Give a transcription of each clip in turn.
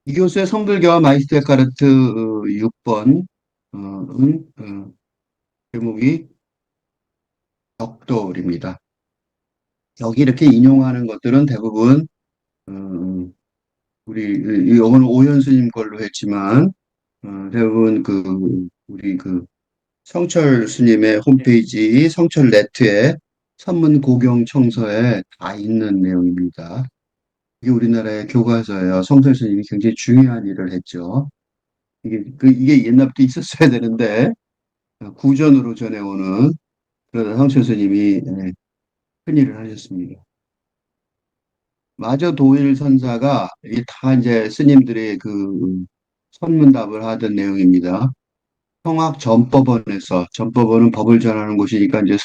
이 교수의 선불교와 마이스테르카르트 6번 제목이 벽돌입니다. 여기 이렇게 인용하는 것들은 대부분 어, 우리 오늘 오현수님 걸로 했지만 대부분 우리 성철 스님의 홈페이지 성철 네트에 선문 고경 청서에 다 있는 내용입니다. 이게 우리나라의 교과서예요. 성철 스님이 굉장히 중요한 일을 했죠. 이게 옛날부터 있었어야 되는데 구전으로 전해오는 그러다 성철 스님이 큰일을 하셨습니다. 마저 도일 선사가 이게 다 이제 스님들의 선문답을 하던 내용입니다. 성악 전법원에서 전법원은 법을 전하는 곳이니까 이제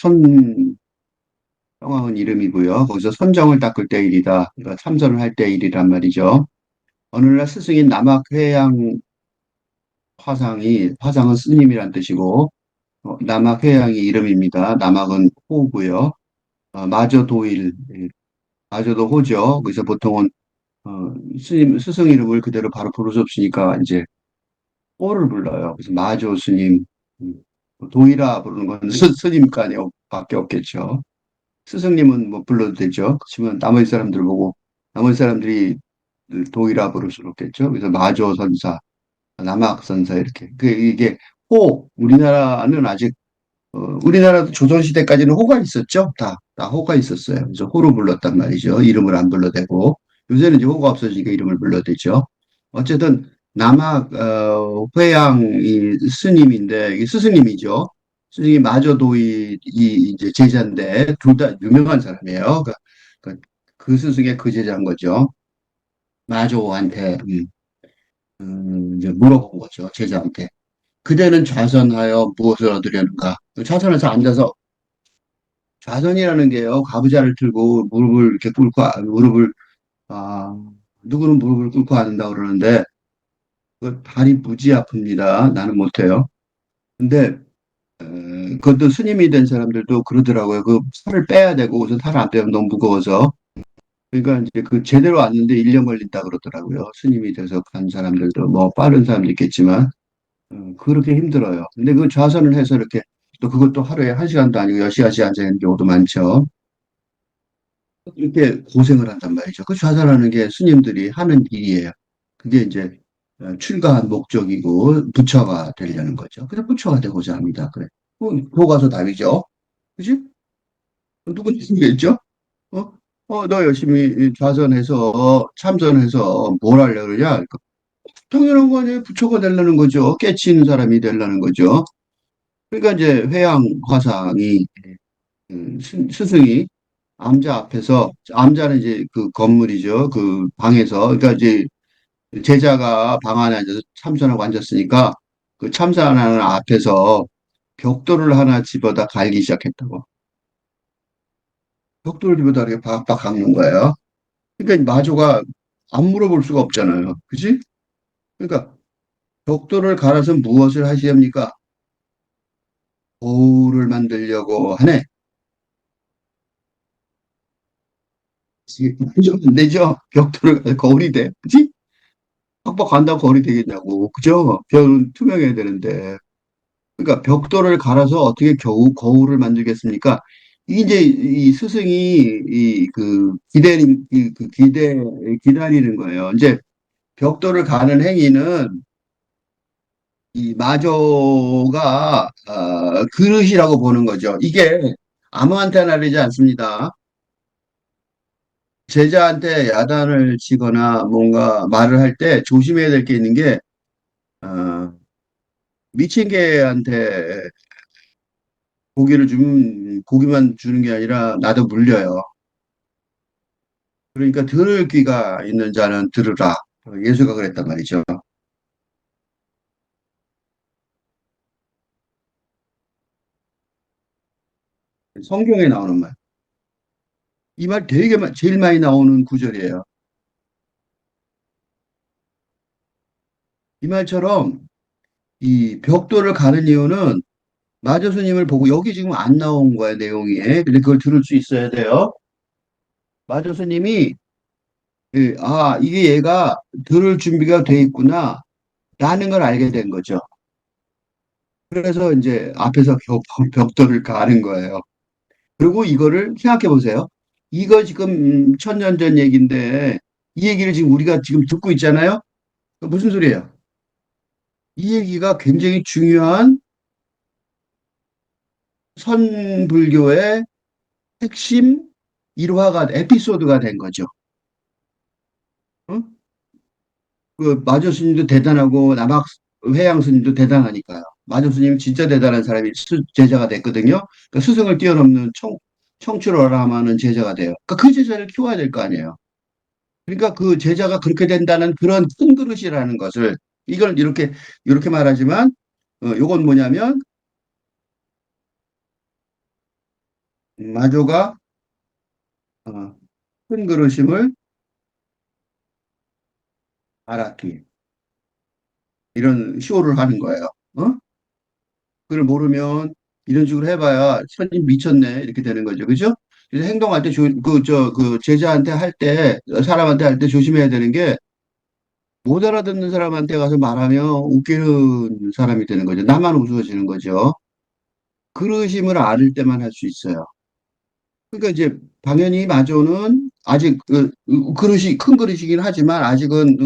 성악은 이름이고요. 거기서 선정을 닦을 때 일이다. 그러니까 참선을 할 때 일이란 말이죠. 어느 날 스승인 남학회양 화상은 스님이란 뜻이고 남학회양이 이름입니다. 남학은 호고요. 마저 도일, 마저도 호죠. 그래서 보통은 스승 이름을 그대로 바로 부를 수 없으니까 이제 호를 불러요. 그래서 마조 스님, 음, 도이라 부르는 건 스님간에 밖에 없겠죠. 스승님은 뭐 불러도 되죠. 그렇지만 나머지 사람들 보고 나머지 사람들이 도이라 부를 수는 없겠죠. 그래서 마조 선사, 남학 선사 이렇게. 이게 우리나라는 아직 우리나라도 조선시대까지는 호가 있었죠. 다 호가 있었어요. 그래서 호로 불렀단 말이죠. 이름을 안 불러대고. 요새는 이제 호가 없어지니까 이름을 불러대죠. 어쨌든 남학 회양이 스님인데 이게 스승님이죠. 스승이 마저도이 이제 제자인데 둘 다 유명한 사람이에요. 그 스승의 그 제자인 거죠. 마조한테 이제 물어본 거죠. 제자한테. 그대는 좌선하여 무엇을 얻으려는가? 좌선해서 앉아서 좌선이라는 게요, 가부좌를 들고 무릎을 이렇게 꿇고, 아, 누구는 무릎을 꿇고 앉는다 그러는데, 그 발이 무지 아픕니다. 나는 못해요. 근데, 그것도 스님이 된 사람들도 그러더라고요. 그 살을 빼야 되고, 우선 살을 안 빼면 너무 무거워서. 그러니까 이제 그 제대로 앉는데 1년 걸린다 그러더라고요. 스님이 돼서 간 사람들도, 뭐, 빠른 사람도 있겠지만, 그렇게 힘들어요. 근데 그 좌선을 해서 이렇게, 또 그것도 하루에 1시간도 아니고 10시간씩 앉아 있는 경우도 많죠. 이렇게 고생을 한단 말이죠. 그 좌절하는 게 스님들이 하는 일이에요. 그게 이제 출가한 목적이고 부처가 되려는 거죠. 그래서 부처가 되고자 합니다. 그래. 교과서 답이죠. 그지? 누군지 모르겠죠? 어? 너 열심히 좌선해서 참선해서 뭘 하려고 그러냐? 당연한 거 아니에요. 부처가 되려는 거죠. 깨치는 사람이 되려는 거죠. 그러니까 이제 회양 화상이 스승이 암자 앞에서 암자는 이제 그 건물이죠. 그 방에서 그러니까 이제 제자가 방 안에 앉아서 참선하고 앉았으니까 그 참선하는 앞에서 벽돌을 하나 집어다 갈기 시작했다고. 벽돌을 집어다 이렇게 박박 깎는 거예요. 그러니까 마조가 안 물어볼 수가 없잖아요. 그지? 그러니까 벽돌을 갈아서 무엇을 하시렵니까? 거울을 만들려고 하네. 이게 안 되죠? 벽돌을 가지고 거울이 돼. 그지? 빡빡 간다고 거울이 되겠냐고. 그죠? 벽은 투명해야 되는데. 그러니까 벽돌을 갈아서 어떻게 겨우 거울을 만들겠습니까? 이제 이 스승이 기다리는 거예요. 이제 벽돌을 가는 행위는 이 마조가 그릇이라고 보는 거죠. 이게 아무한테나 그러지 않습니다. 제자한테 야단을 치거나 뭔가 말을 할 때 조심해야 될 게 있는 게 어, 미친 개한테 고기만 주는 게 아니라 나도 물려요. 그러니까 들을 귀가 있는 자는 들으라. 예수가 그랬단 말이죠. 성경에 나오는 말. 이 말 제일 많이 나오는 구절이에요. 이 말처럼 이 벽돌을 가는 이유는 마저 스님을 보고 여기 지금 안 나온 거야, 내용이. 근데 그걸 들을 수 있어야 돼요. 마저 스님이 예, 아, 이게 얘가 들을 준비가 돼 있구나, 라는 걸 알게 된 거죠. 그래서 이제 앞에서 벽돌을 가는 거예요. 그리고 이거를 생각해 보세요. 이거 지금 천년 전 얘기인데 이 얘기를 지금 우리가 지금 듣고 있잖아요. 무슨 소리예요? 이 얘기가 굉장히 중요한 선불교의 핵심 일화가 에피소드가 된 거죠. 어? 그 마조 스님도 대단하고 남학 회양 스님도 대단하니까요. 마조 스님은 진짜 대단한 사람이 제자가 됐거든요. 그러니까 스승을 뛰어넘는 청출어람하는 제자가 돼요. 그러니까 그 제자를 키워야 될 거 아니에요. 그러니까 그 제자가 그렇게 된다는 그런 큰 그릇이라는 것을 이걸 이렇게 말하지만 요건 뭐냐면 마조가 어, 큰 그릇임을 알았기 이런 쇼를 하는 거예요. 어? 그걸 모르면 이런 식으로 해봐야 선임 미쳤네 이렇게 되는 거죠. 그죠? 그래서 행동할 때 그 제자한테 할 때, 사람한테 할 때 조심해야 되는 게 못 알아듣는 사람한테 가서 말하면 웃기는 사람이 되는 거죠. 나만 우스워지는 거죠. 그러심을 앓을 때만 할 수 있어요. 그러니까 이제 당연히 마조는 아직 그릇이 큰 그릇이긴 하지만 아직은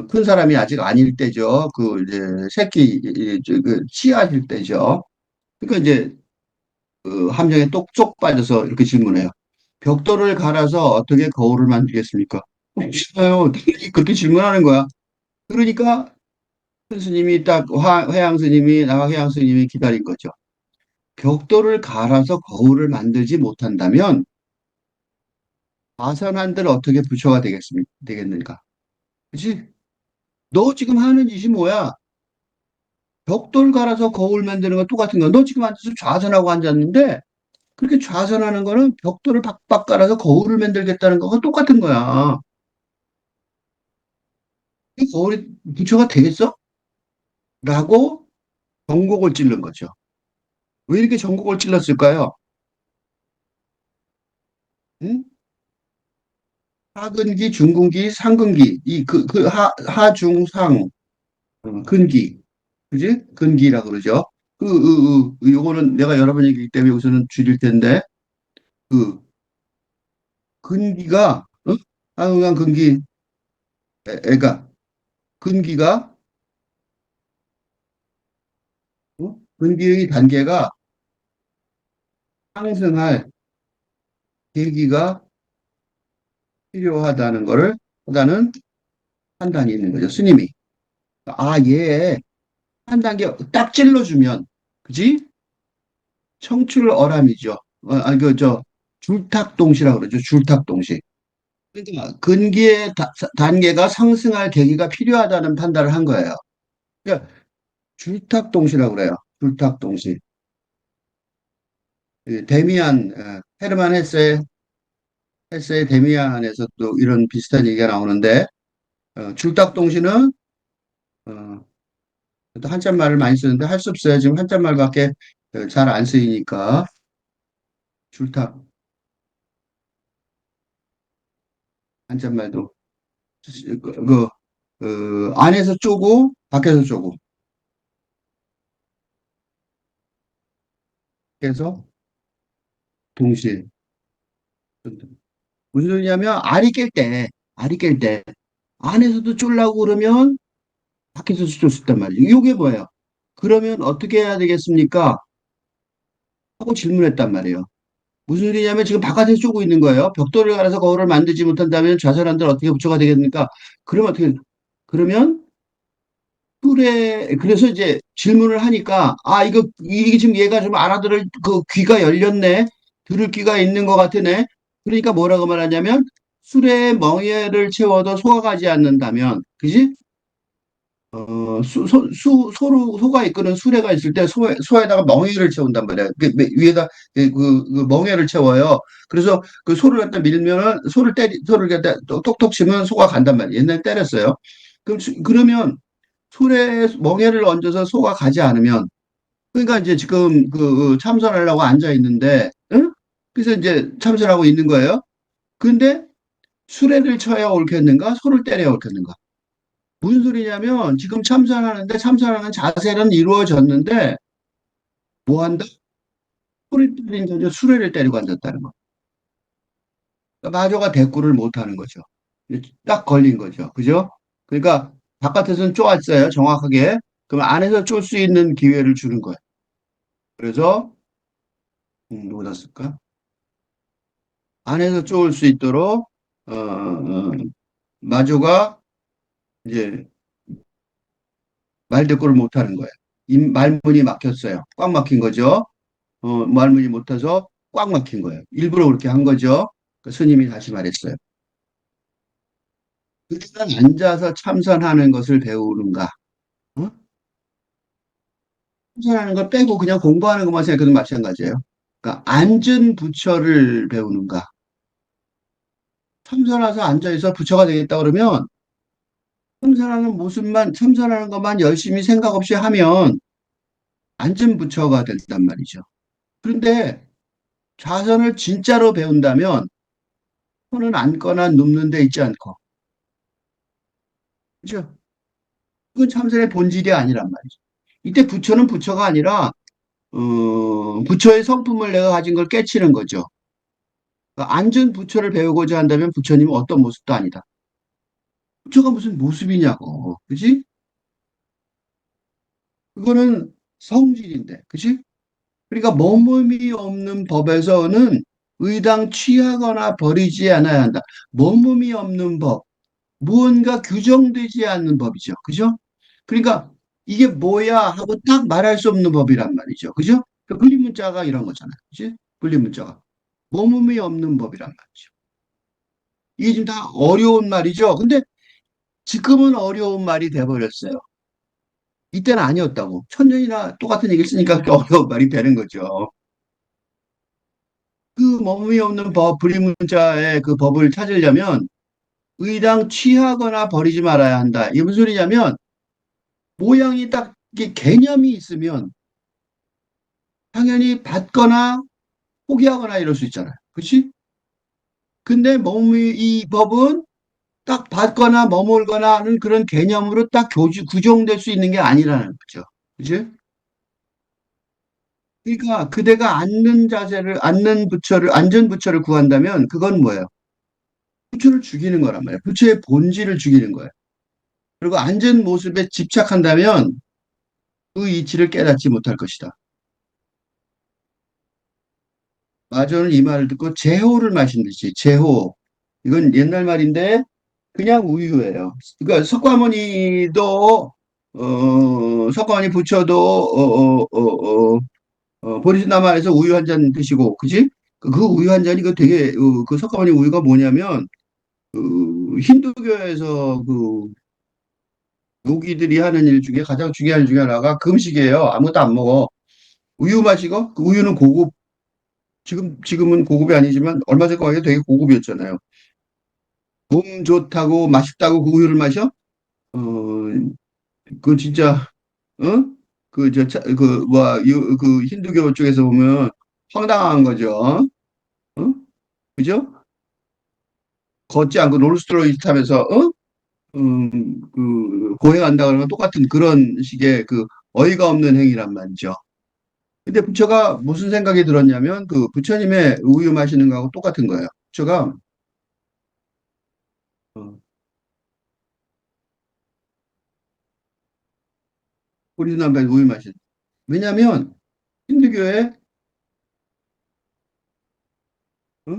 큰 사람이 아직 아닐 때죠. 그 이제 새끼 씨앗일 때죠. 그러니까 이제 함정에 똑똑 빠져서 이렇게 질문해요. 벽돌을 갈아서 어떻게 거울을 만들겠습니까? 싫어요. 당연히 그렇게 질문하는 거야. 그러니까 큰 스님이 딱 회양 스님이 남학회양 스님이 기다린 거죠. 벽돌을 갈아서 거울을 만들지 못한다면 아산한들 어떻게 부처가 되겠는가? 그치? 너 지금 하는 짓이 뭐야? 벽돌 갈아서 거울 만드는 거 똑같은 거야. 너 지금 앉아서 좌선하고 앉았는데 그렇게 좌선하는 거는 벽돌을 박박 깔아서 거울을 만들겠다는 거가 똑같은 거야. 이 거울이 부처가 되겠어? 라고 전곡을 찔른 거죠. 왜 이렇게 전곡을 찔렀을까요? 응? 하근기, 중근기, 상근기, 하중상, 근기. 그지? 근기라 그러죠. 요거는 내가 여러 번 얘기했기 때문에 여기서는 줄일 텐데, 그, 근기가, 하중상 근기, 애가, 근기가, 근기의 단계가 상승할 계기가 필요하다는 거를, 하다는 판단이 있는 거죠. 스님이. 아, 얘, 한 단계 딱 찔러주면, 그지? 청출어람이죠. 줄탁동시라고 그러죠. 줄탁동시. 그러니까 근기의 단계가 상승할 계기가 필요하다는 판단을 한 거예요. 그러니까 줄탁동시라고 그래요. 줄탁동시. 데미안, 헤르만 헤세의 데미안에서도 이런 비슷한 얘기가 나오는데, 줄탁동시는, 어, 또 한자말을 많이 쓰는데 할 수 없어요. 지금 한자말밖에 잘 안 쓰이니까. 줄탁, 한자말도. 안에서 쪼고, 밖에서 쪼고. 그래서 동시에. 무슨 소리냐면, 알이 깰 때, 안에서도 쫄라고 그러면 밖에서도 쫄 수 있단 말이에요. 이게 뭐예요? 그러면 어떻게 해야 되겠습니까? 하고 질문했단 말이에요. 무슨 소리냐면 지금 바깥에서 쪼고 있는 거예요. 벽돌을 갈아서 거울을 만들지 못한다면 좌선한들 어떻게 부처가 되겠습니까? 그러면 어떻게, 그러면 그래서 이제 질문을 하니까, 아, 이게 지금 얘가 좀 알아들을 그 귀가 열렸네. 들을 귀가 있는 것 같으네. 그러니까 뭐라고 말하냐면, 술에 멍에를 채워도 소화가지 않는다면, 그지? 소가 이끄는 수레가 있을 때 소에다가 멍에를 채운단 말이야. 위에다 그 멍에를 채워요. 그래서 그 소를 갖다 밀면은 소를 갖다 톡톡 치면 소가 간단 말이야. 옛날에 때렸어요. 그러면 소에 멍에를 얹어서 소가 가지 않으면 그러니까 이제 지금 참선하려고 앉아 있는데 응? 그래서 이제 참선하고 있는 거예요. 근데 수레를 쳐야 옳겠는가? 소를 때려야 옳겠는가? 무슨 소리냐면 지금 참선하는데 참선하는 자세는 이루어졌는데 뭐 한다? 소리 때린 거죠. 수레를 때리고 앉았다는 거. 그러니까 마조가 대꾸를 못 하는 거죠. 딱 걸린 거죠. 그죠? 그러니까 바깥에서는 쪼았어요. 정확하게. 그럼 안에서 쫄 수 있는 기회를 주는 거예요. 그래서 누구다 쓸까? 안에서 쪼을 수 있도록 마조가 이제 말 대꾸를 못 하는 거예요. 말문이 막혔어요. 꽉 막힌 거죠. 말문이 못해서 꽉 막힌 거예요. 일부러 그렇게 한 거죠. 그 스님이 다시 말했어요. 그냥 앉아서 참선하는 것을 배우는가? 어? 참선하는 걸 빼고 그냥 공부하는 것만 생각해도 마찬가지예요. 그러니까 앉은 부처를 배우는가? 참선해서 앉아있어 부처가 되겠다 그러면 참선하는 모습만, 참선하는 것만 열심히 생각 없이 하면 앉은 부처가 된단 말이죠. 그런데 좌선을 진짜로 배운다면 손은 앉거나 눕는 데 있지 않고, 그죠? 그건 참선의 본질이 아니란 말이죠. 이때 부처는 부처가 아니라 부처의 성품을 내가 가진 걸 깨치는 거죠. 그러니까 앉은 부처를 배우고자 한다면 부처님은 어떤 모습도 아니다. 부처가 무슨 모습이냐고, 그지? 그거는 성질인데, 그지? 그러니까 머금이 없는 법에서는 의당 취하거나 버리지 않아야 한다. 머금이 없는 법, 무언가 규정되지 않는 법이죠. 그죠? 그러니까 이게 뭐야 하고 딱 말할 수 없는 법이란 말이죠. 그죠? 그 분리문자가 이런 거잖아요. 그지? 분리문자가. 머금이 없는 법이란 말이죠. 이게 지금 다 어려운 말이죠. 근데 지금은 어려운 말이 돼버렸어요. 이때는 아니었다고. 천년이나 똑같은 얘기를 쓰니까 그렇게 어려운 말이 되는 거죠. 그 머금이 없는 법, 불리문자의 그 법을 찾으려면 의당 취하거나 버리지 말아야 한다. 이게 무슨 소리냐면 모양이 딱 이게 개념이 있으면 당연히 받거나 포기하거나 이럴 수 있잖아요. 그렇지? 근데 머금이 이 법은 딱 받거나 머물거나 하는 그런 개념으로 딱 구종될 수 있는 게 아니라는 거죠. 그치? 그러니까 그대가 앉는 자세를, 앉는 부처를, 앉은 부처를 구한다면 그건 뭐예요? 부처를 죽이는 거란 말이에요. 부처의 본질을 죽이는 거예요. 그리고 앉은 모습에 집착한다면 그 이치를 깨닫지 못할 것이다. 마저는 이 말을 듣고 제호를 마신듯이, 제호. 이건 옛날 말인데 그냥 우유예요. 그러니까 석가모니 부처도 보리스나마에서 우유 한 잔 드시고, 그지? 그 우유 한 잔이 그 되게 그 석가모니 우유가 뭐냐면 힌두교에서 그 요기들이 하는 일 중에 가장 중요한 일 중에 하나가 금식이에요. 아무것도 안 먹어. 우유 마시고 그 우유는 고급, 지금은 고급이 아니지만 얼마 전까지 되게 고급이었잖아요. 몸 좋다고 맛있다고 그 우유를 마셔? 어, 그 진짜 어? 그 힌두교 쪽에서 보면 황당한 거죠. 어? 그죠? 걷지 않고 롤스트로이스 타면서 그 고행한다 그러면 똑같은 그런 식의 그 어이가 없는 행위란 말이죠. 근데 부처가 무슨 생각이 들었냐면 그 부처님의 우유 마시는 거하고 똑같은 거예요. 부처가 어, 오리지널 우유 마시는. 왜냐하면 힌두교의 어?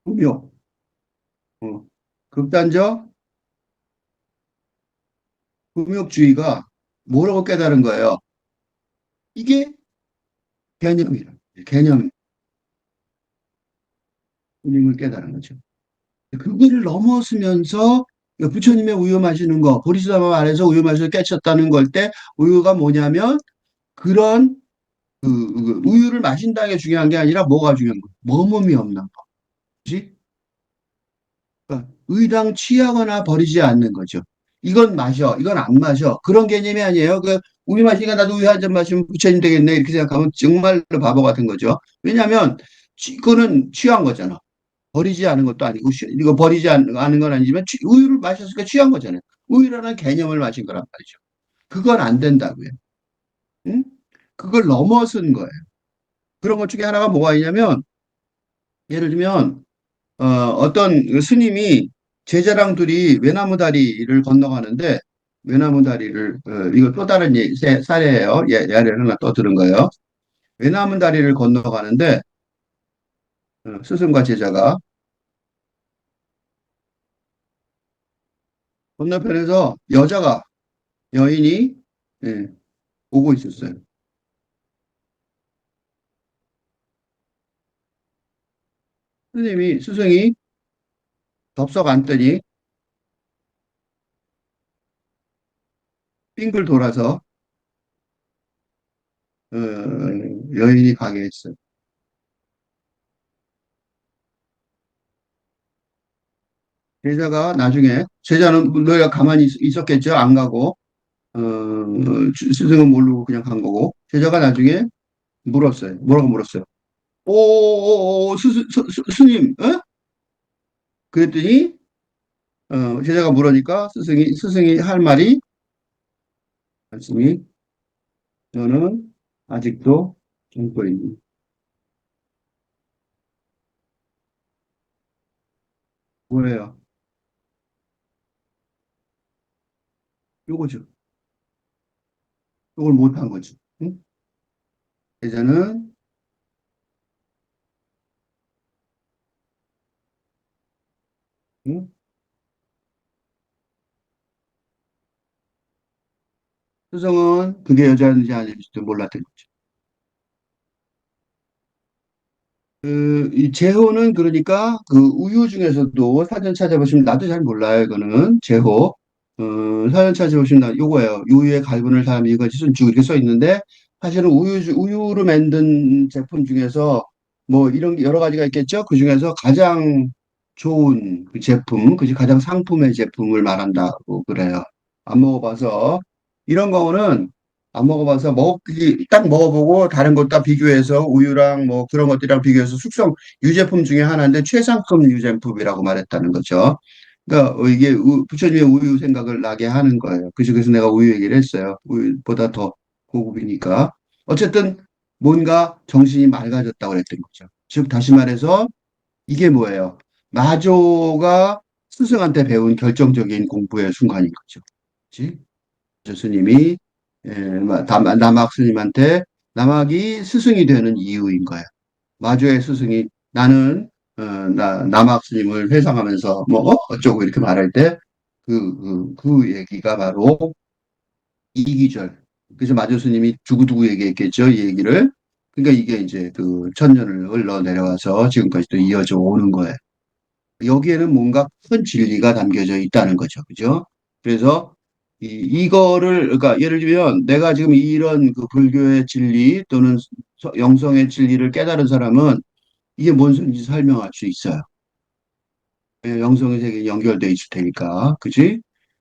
금욕, 어, 극단적 금욕주의가 뭐라고 깨달은 거예요. 이게 개념이라. 개념, 을 깨달은 거죠. 그거를 넘어서면서 부처님의 우유 마시는 거, 보리수다마 안에서 우유 마셔서 깨쳤다는 걸 때 우유가 뭐냐면 그런 그 우유를 마신다는 게 중요한 게 아니라 뭐가 중요한 거야? 머금이 없는 거지. 그러니까 의당 취하거나 버리지 않는 거죠. 이건 마셔, 이건 안 마셔. 그런 개념이 아니에요. 그 우유 마시니까 나도 우유 한 잔 마시면 부처님 되겠네. 이렇게 생각하면 정말로 바보 같은 거죠. 왜냐하면 그거는 취한 거잖아. 버리지 않은 것도 아니고, 이거 버리지 않은 건 아니지만, 우유를 마셨으니까 취한 거잖아요. 우유라는 개념을 마신 거란 말이죠. 그건 안 된다고요. 응? 그걸 넘어선 거예요. 그런 것 중에 하나가 뭐가 있냐면, 예를 들면, 어떤 그 스님이 제자랑 둘이 외나무 다리를 건너가는데, 외나무 다리를, 이거 또 다른 사례예요. 예를 하나 또 들은 거예요. 외나무 다리를 건너가는데, 스승과 제자가 건너편에서 여인이, 예, 오고 있었어요. 스승이 덥석 앉더니, 빙글 돌아서, 어, 여인이 가게 했어요. 제자는 너희가 가만히 있었겠죠? 안 가고, 스승은 모르고 그냥 간 거고, 제자가 나중에 물었어요. 뭐라고 물었어요? 스님, 어? 그랬더니, 제자가 물으니까 스승이 할 말씀이, 너는 아직도 젊고 있니? 뭐예요? 요거죠. 요걸 못한 거죠. 응? 제자는, 응? 스승은 그게 여자인지 아닌지도 몰랐던 거죠. 이 제호는 그러니까 그 우유 중에서도 사전 찾아보시면 나도 잘 몰라요. 이거는 제호. 사전 찾아보시면 요거예요. 우유에 갈분을 사람 이것이 순주 이렇게 써 있는데 사실은 우유로 만든 제품 중에서 뭐 이런 게 여러 가지가 있겠죠. 그 중에서 가장 좋은 그 제품, 그지 가장 상품의 제품을 말한다고 그래요. 안 먹어봐서 이런 거는 안 먹어봐서 먹기 딱 먹어보고 다른 것 다 비교해서 우유랑 뭐 그런 것들이랑 비교해서 숙성 유제품 중에 하나인데 최상급 유제품이라고 말했다는 거죠. 그러니까 이게 부처님의 우유 생각을 나게 하는 거예요. 그래서 내가 우유 얘기를 했어요. 우유보다 더 고급이니까. 어쨌든 뭔가 정신이 맑아졌다고 그랬던 거죠. 즉 다시 말해서 이게 뭐예요? 마조가 스승한테 배운 결정적인 공부의 순간인 거죠. 그치? 스님이 남학 스님한테 남학이 스승이 되는 이유인 거예요. 마주의 스승이 나는 남학 스님을 회상하면서 뭐 어쩌고 이렇게 말할 때 그 얘기가 바로 이기절. 그래서 마주 스님이 두고두고 얘기했겠죠, 이 얘기를. 그러니까 이게 이제 그 천년을 흘러 내려와서 지금까지도 이어져 오는 거예요. 여기에는 뭔가 큰 진리가 담겨져 있다는 거죠. 그죠? 그래서 그러니까 예를 들면 내가 지금 이런 그 불교의 진리 또는 영성의 진리를 깨달은 사람은 이게 뭔지 설명할 수 있어요. 영성의 세계에 연결돼 있을 테니까. 그지?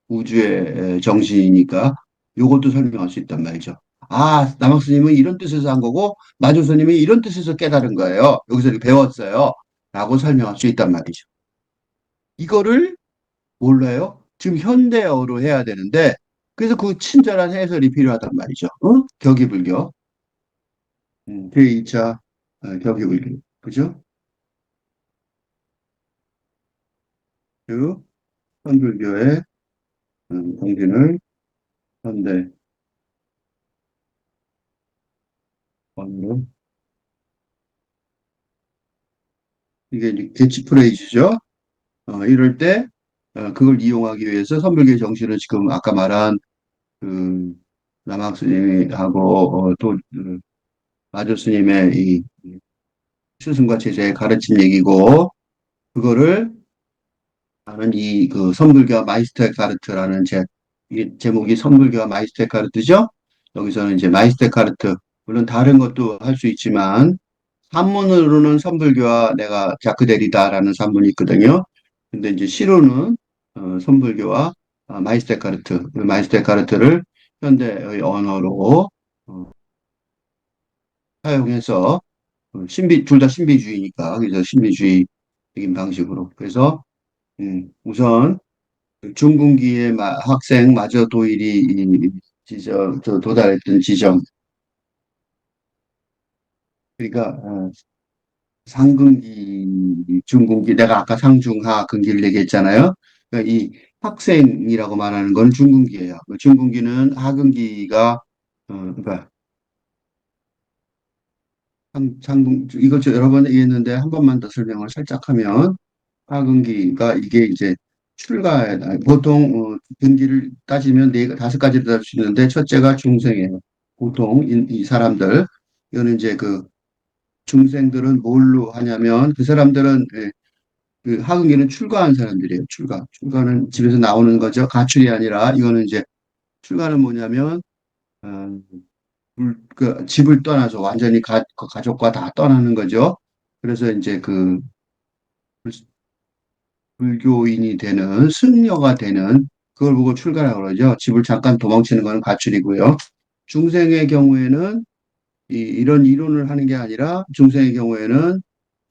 우주의 정신이니까 요것도 설명할 수 있단 말이죠. 아, 남학 스님은 이런 뜻에서 한 거고 마조 스님이 이런 뜻에서 깨달은 거예요. 여기서 이렇게 배웠어요. 라고 설명할 수 있단 말이죠. 이거를 몰라요? 지금 현대어로 해야 되는데, 그래서 그 친절한 해설이 필요하단 말이죠. 응? 격이불교. 제2차 격이불교. 그죠? 그 선불교의 정신을 현대어로, 이게 이제 캐치프레이즈죠. 이럴 때, 그걸 이용하기 위해서 선불교의 정신을 지금 아까 말한 그 남학 스님하고 마조 스님의 이 스승과 제자의 가르침 얘기고, 그거를 나는 이 그 선불교와 마이스터 카르트라는 이 제목이 선불교와 마이스터 카르트죠. 여기서는 이제 마이스터 카르트 물론 다른 것도 할 수 있지만 산문으로는 선불교와 내가 자크데리다라는 산문이 있거든요. 근데 이제 시로는 선불교와 마이스터 카르트, 그 마이스터 카르트를 현대의 언어로 사용해서 둘 다 신비주의니까 그래서 신비주의 방식으로. 그래서 우선 중군기의 학생 마저 도일이 도달했던 지점. 그러니까 상근기, 중근기, 내가 아까 상중하 근기를 얘기했잖아요. 그러니까 이 학생이라고 말하는 건 중근기예요. 그 중근기는 하근기가 그러니까 이거 저 여러 번 얘기했는데 한 번만 더 설명을 살짝 하면 하근기가 이게 이제 출가 보통 근기를 따지면 다섯 가지를 따질 수 있는데 첫째가 중생이에요. 보통 이 사람들 이거는 이제 그 중생들은 뭘로 하냐면 그 사람들은 그 하근기는 출가한 사람들이에요. 출가. 출가는 집에서 나오는 거죠. 가출이 아니라 이거는 이제 출가는 뭐냐면 어, 그 집을 떠나서 완전히 그 가족과 다 떠나는 거죠. 그래서 이제 그 불교인이 되는 승려가 되는 그걸 보고 출가라고 그러죠. 집을 잠깐 도망치는 거는 가출이고요. 중생의 경우에는 이런 이론을 하는 게 아니라 중생의 경우에는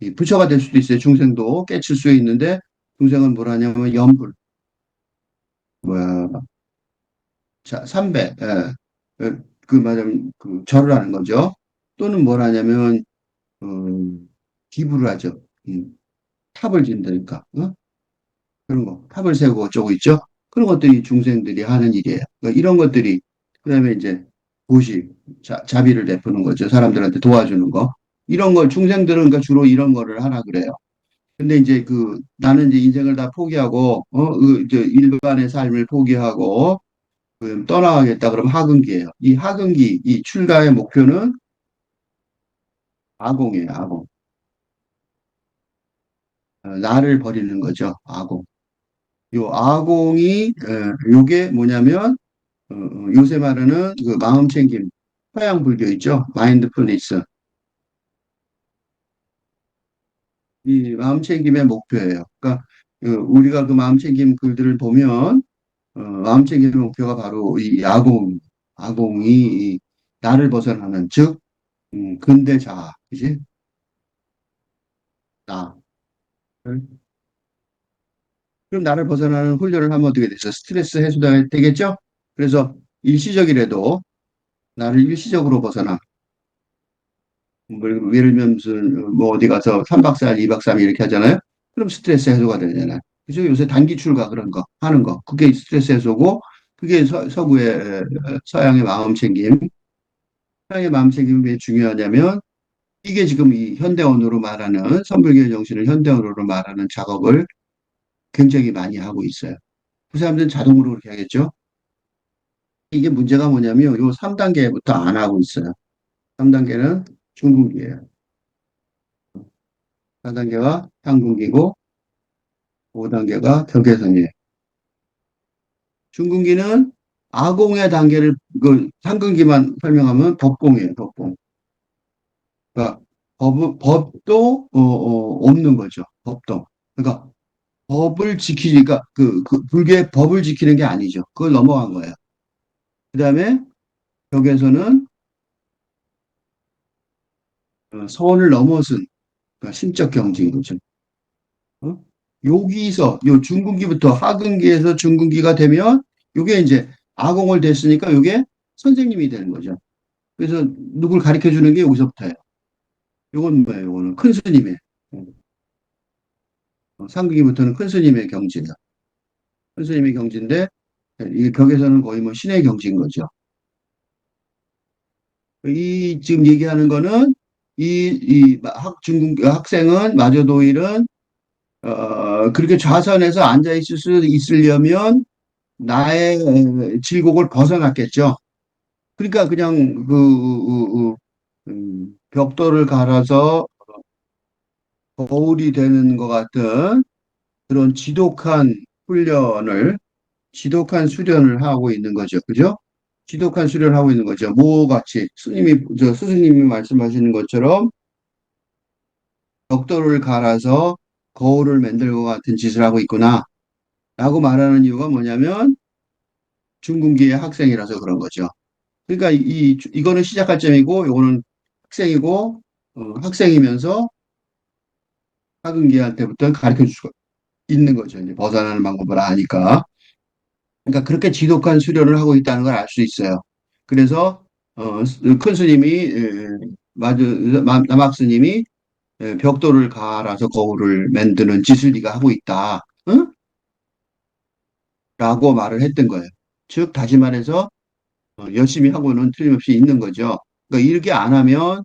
이 부처가 될 수도 있어요. 중생도 깨칠 수 있는데 중생은 뭐라냐면 염불 뭐야 자 삼배 그 말하면 그 절을 하는 거죠. 또는 뭐라냐면 어, 기부를 하죠. 탑을 짓는다니까 그런 거 탑을 세우고 어쩌고 있죠. 그런 것들이 중생들이 하는 일이에요. 그러니까 이런 것들이 그다음에 이제 보식 자비를 베푸는 거죠. 사람들한테 도와주는 거 이런 걸 중생들은 그러니까 주로 이런 거를 하라 그래요. 근데 이제 그 나는 이제 인생을 다 포기하고 저 일반의 삶을 포기하고 떠나가겠다 그러면 하근기예요. 이 하근기 이 출가의 목표는 아공이에요. 아공. 나를 버리는 거죠. 아공. 요 아공이 요게 뭐냐면 요새 말하는 그 마음 챙김 서양 불교 있죠. 마인드풀니스. 이 마음 챙김의 목표예요. 그러니까 우리가 그 마음 챙김 글들을 보면 마음챙김의 목표가 바로 이 아공이 이 나를 벗어나는, 즉, 근대 자아, 그지? 나. 그럼 나를 벗어나는 훈련을 하면 어떻게 되죠? 스트레스 해소가 되겠죠? 그래서 일시적이라도 나를 일시적으로 벗어나. 뭐 예를 들면 무슨 뭐 어디 가서 3박 4일, 2박 3일 이렇게 하잖아요. 그럼 스트레스 해소가 되잖아요. 그죠? 요새 단기 출가 그런 거 하는 거. 그게 스트레스 해소고 그게 서구의 서양의 마음 챙김. 서양의 마음 챙김이 왜 중요하냐면 이게 지금 이 현대언어로 말하는 선불교의 정신을 현대언어로 말하는 작업을 굉장히 많이 하고 있어요. 그 사람들은 자동으로 그렇게 하겠죠. 이게 문제가 뭐냐면 요 3단계부터 안 하고 있어요. 3단계는 중국이에요. 4단계가 한국이고 5단계가 경계선이에요. 중국기는 아공의 단계를 그 상근기만 설명하면 법공이에요. 법공. 그러니까 법도 없는 거죠. 법도. 그러니까 법을 지키니까 그 불교의 법을 지키는 게 아니죠. 그걸 넘어간 거예요. 그다음에 여기에서는 선을 넘어선 그러니까 신적 경지인 거죠. 어? 여기서 요 중근기부터 하근기에서 중근기가 되면 요게 이제 아공을 됐으니까 요게 선생님이 되는 거죠. 그래서 누굴 가르쳐 주는 게 여기서부터예요. 요건 뭐예요? 요거는 큰 스님의 상근기부터는 큰 스님의 경지예요. 큰 스님의 경지인데 이 벽에서는 거의 뭐 신의 경지인 거죠. 이 지금 얘기하는 거는 중국 학생은 마저도일은 그렇게 좌선해서 앉아 있을 수 있으려면 나의 질곡을 벗어났겠죠. 그러니까 그냥 벽돌을 갈아서 거울이 되는 것 같은 그런 지독한 수련을 하고 있는 거죠. 그죠? 지독한 수련을 하고 있는 거죠. 뭐 같이 스승님이 말씀하시는 것처럼 벽돌을 갈아서 거울을 만들 것 같은 짓을 하고 있구나. 라고 말하는 이유가 뭐냐면 중군기의 학생이라서 그런 거죠. 그러니까 이거는 시작할 점이고, 이거는 학생이고, 학생이면서 학은기할 때부터 가르쳐 줄 수가 있는 거죠. 이제 벗어나는 방법을 아니까. 그러니까 그렇게 지독한 수련을 하고 있다는 걸 알 수 있어요. 그래서 큰 스님이 남학 스님이 벽돌을 갈아서 거울을 만드는 짓을 네가 하고 있다. 응? 라고 말을 했던 거예요. 즉 다시 말해서 열심히 하고는 틀림없이 있는 거죠. 그러니까 이렇게 안 하면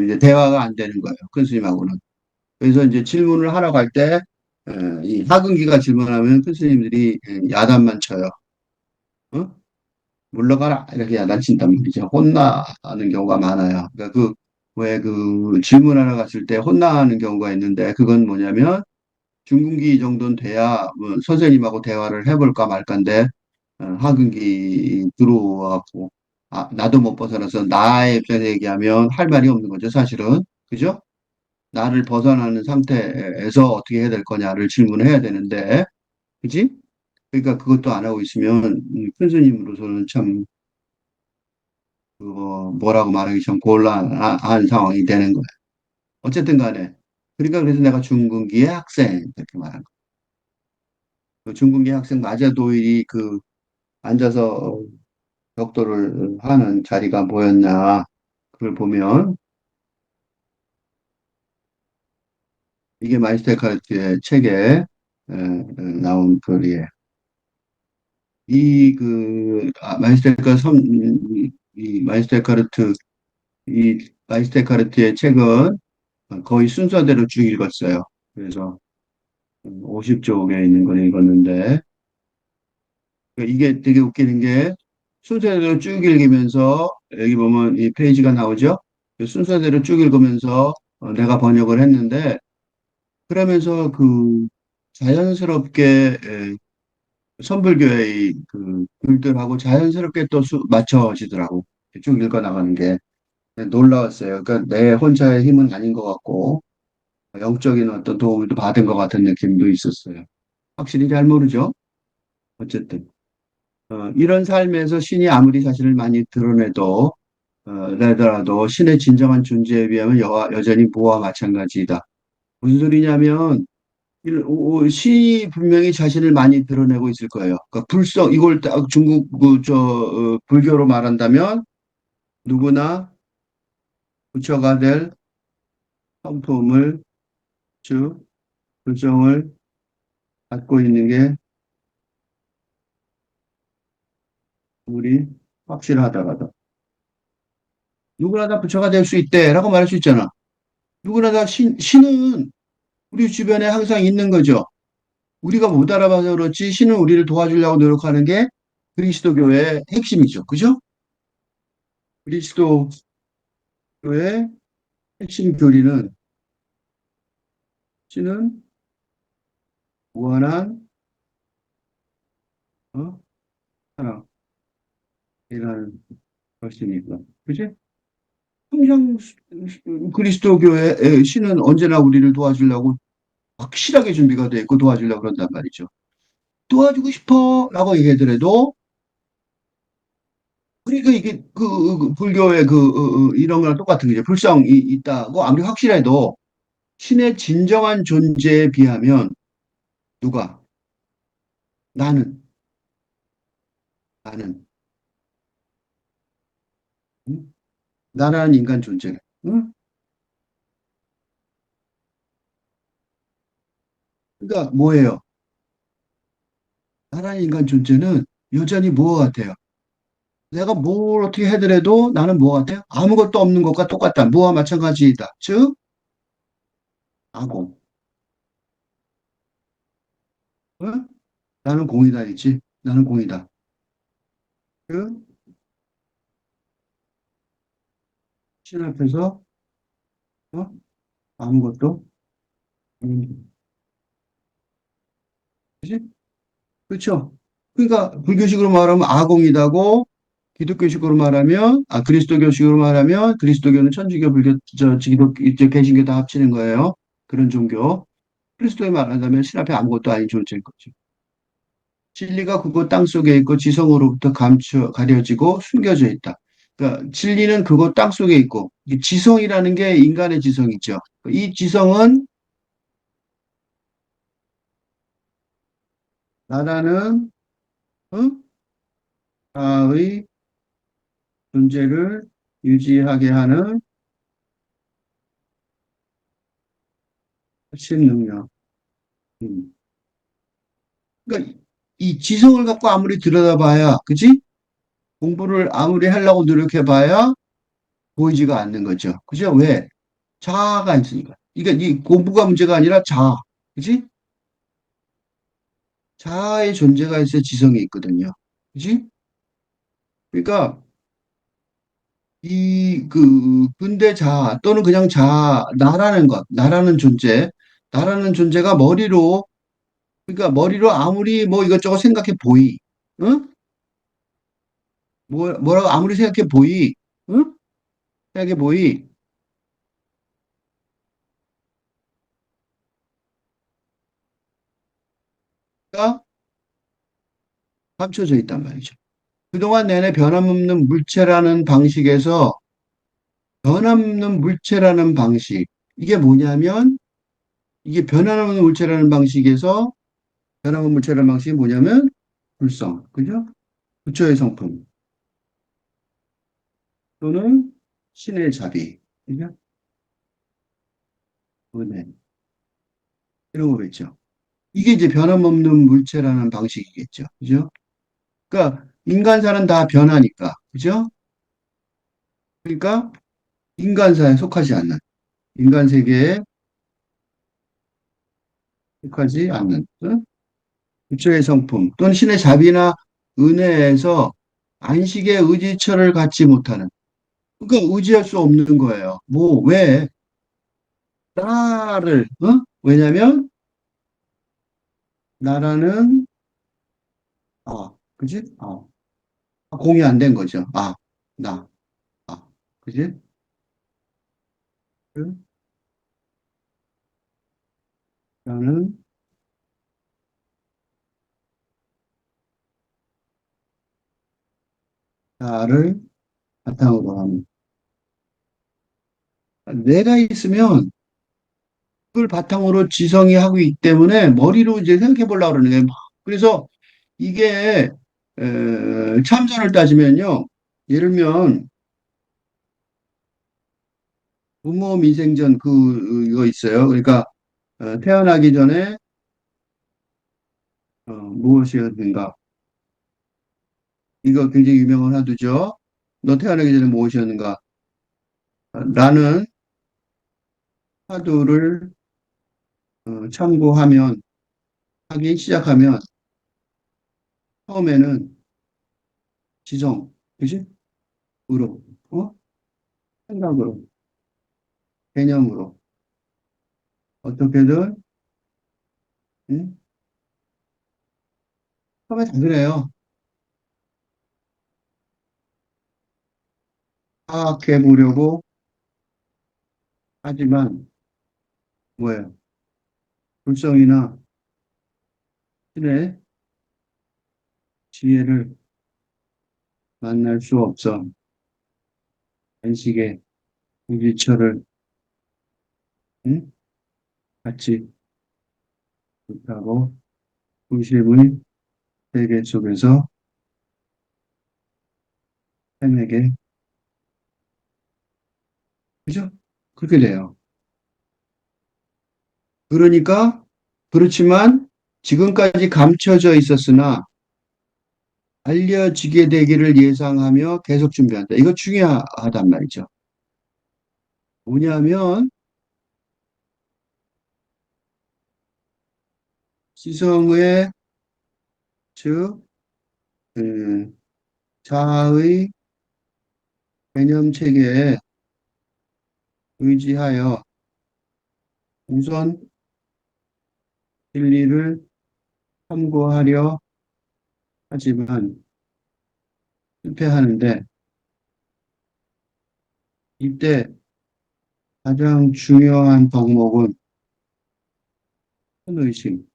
이제 대화가 안 되는 거예요. 큰 스님하고는. 그래서 이제 질문을 하러 갈 때, 이 하근기가 질문하면 큰 스님들이 야단만 쳐요. 어? 물러가라! 이렇게 야단친단 말이죠. 혼나는 경우가 많아요. 그러니까 왜 질문하러 갔을 때 혼나는 경우가 있는데, 그건 뭐냐면, 중근기 정도는 돼야 뭐 선생님하고 대화를 해볼까 말까인데, 하근기 들어와갖고, 나도 못 벗어나서 나의 입장에서 얘기하면 할 말이 없는 거죠, 사실은. 그죠? 나를 벗어나는 상태에서 어떻게 해야 될 거냐를 질문해야 되는데, 그지? 그러니까 그것도 안 하고 있으면 큰 스님으로서는 참 그거 뭐라고 말하기 참 곤란한 상황이 되는 거예요. 어쨌든 간에 그러니까 그래서 내가 중근기의 학생 이렇게 말한 거예요. 그 중근기 학생 마자도일이 앉아서 벽도를 하는 자리가 뭐였냐 그걸 보면 이게 마이스터 카르트의 책에 나온 글이에요. 마이스테카 이 마이스테카르트, 이 마이스테카르트의 책은 거의 순서대로 쭉 읽었어요. 그래서 50쪽에 있는 걸 읽었는데, 이게 되게 웃기는 게 순서대로 쭉 읽으면서, 여기 보면 이 페이지가 나오죠? 그 순서대로 쭉 읽으면서 내가 번역을 했는데, 그러면서 자연스럽게 선불교의 글들하고 자연스럽게 또 맞춰지더라고. 쭉 읽어나가는 게 놀라웠어요. 그러니까 내 혼자의 힘은 아닌 것 같고, 영적인 어떤 도움을 또 받은 것 같은 느낌도 있었어요. 확실히 잘 모르죠? 어쨌든. 이런 삶에서 신이 아무리 자신을 많이 드러내도, 내더라도 신의 진정한 존재에 비하면 여전히 무와 마찬가지이다. 무슨 소리냐면, 신이 분명히 자신을 많이 드러내고 있을 거예요. 그러니까 이걸 딱 중국, 불교로 말한다면 누구나 부처가 될 성품을, 즉, 불성을 갖고 있는 게 우리 확실하다가도. 누구나 다 부처가 될 수 있대. 라고 말할 수 있잖아. 누구나 다 신은 우리 주변에 항상 있는 거죠. 우리가 못 알아봐서 그렇지 신은 우리를 도와주려고 노력하는 게 그리스도교의 핵심이죠. 그죠? 그리스도교의 핵심 교리는 신은 무한한 어? 사랑이라는 것이니까. 그지? 항상 그리스도교의 신은 언제나 우리를 도와주려고 확실하게 준비가 돼 있고 도와주려고 그런단 말이죠. 도와주고 싶어 라고 얘기하더라도 그러니까 이게 불교의 이런 거랑 똑같은 거죠. 불성이 있다고 아무리 확실해도 신의 진정한 존재에 비하면 누가 나는 나는 응? 나라는 인간 존재. 응? 그러니까 뭐예요? 나라는 인간 존재는 여전히 뭐 같아요? 내가 뭘 어떻게 해더라도 나는 뭐 같아요? 아무것도 없는 것과 똑같다. 뭐와 마찬가지이다. 즉, 아공. 응? 나는 공이다 있지. 나는 공이다. 그 신 앞에서 어? 아무것도 음, 그지? 그렇죠. 그러니까 불교식으로 말하면 아공이다고 기독교식으로 말하면 그리스도교식으로 말하면 그리스도교는 천주교 불교 기독교 개신교 다 합치는 거예요. 그런 종교. 그리스도에 말한다면 신 앞에 아무것도 아닌 존재인 거죠. 진리가 그곳 땅 속에 있고 지성으로부터 가려지고 숨겨져 있다. 그러니까 진리는 그곳 땅 속에 있고 이 지성이라는 게 인간의 지성이죠. 이 지성은 나라는 어? 자의 존재를 유지하게 하는 핵심 능력. 음. 그러니까 이 지성을 갖고 아무리 들여다봐야, 그지? 공부를 아무리 하려고 노력해봐야 보이지가 않는 거죠. 그죠? 왜? 자아가 있으니까. 그러니까 이 공부가 문제가 아니라 자아. 그지? 자아의 존재가 있어야 지성이 있거든요. 그지? 그러니까 근대 자아 또는 그냥 자아, 나라는 것, 나라는 존재가 그러니까 머리로 아무리 뭐 이것저것 생각해 보이, 응? 뭐라고 아무리 생각해 보이, 응? 생각해 보이, 가 감춰져 있단 말이죠. 그동안 내내 변함없는 물체라는 방식. 이게 뭐냐면, 이게 변함없는 물체라는 방식에서, 변함없는 물체라는 방식이 뭐냐면, 불성. 그죠? 부처의 성품. 또는 신의 자비. 그죠? 은혜. 이런 거겠죠. 이게 이제 변함없는 물체라는 방식이겠죠. 그죠? 그러니까, 인간사는 다 변하니까. 그죠? 그러니까, 인간사에 속하지 않는, 인간 세계에 속하지 않는, 응? 부처의 성품 또는 신의 자비나 은혜에서 안식의 의지처를 갖지 못하는. 그러니까 의지할 수 없는 거예요. 뭐, 왜? 왜냐면, 나라는, 그지? 공이 안 된 거죠. 나, 그지? 그 나는 나를 바탕으로 하는. 내가 있으면 그걸 바탕으로 지성이 하고 있기 때문에 머리로 이제 생각해 보려고 그러는 거예요. 그래서 이게 참선을 따지면요. 예를 들면 부모 미생전 이거 있어요. 그러니까 태어나기 전에 무엇이었는가. 이거 굉장히 유명한 화두죠. 너 태어나기 전에 무엇이었는가. 라는 화두를 참고하면 하기 시작하면 처음에는 지성, 그지? 으로, 어? 생각으로, 개념으로 어떻게든 응? 처음에 다 그래요. 파악해 보려고 하지만 뭐예요? 불성이나 신의 지혜를 만날 수 없어. 안식의 무기처를 응? 갖지 못하고 중심의 세계 속에서 헤매게 그죠? 그렇게 돼요. 그러니까 그렇지만 지금까지 감춰져 있었으나 알려지게 되기를 예상하며 계속 준비한다. 이거 중요하단 말이죠. 뭐냐면 지성의 즉 그, 자아의 개념 체계에 의지하여 우선 진리를 참고하려 하지만 실패하는데 이때 가장 중요한 덕목은 선의식,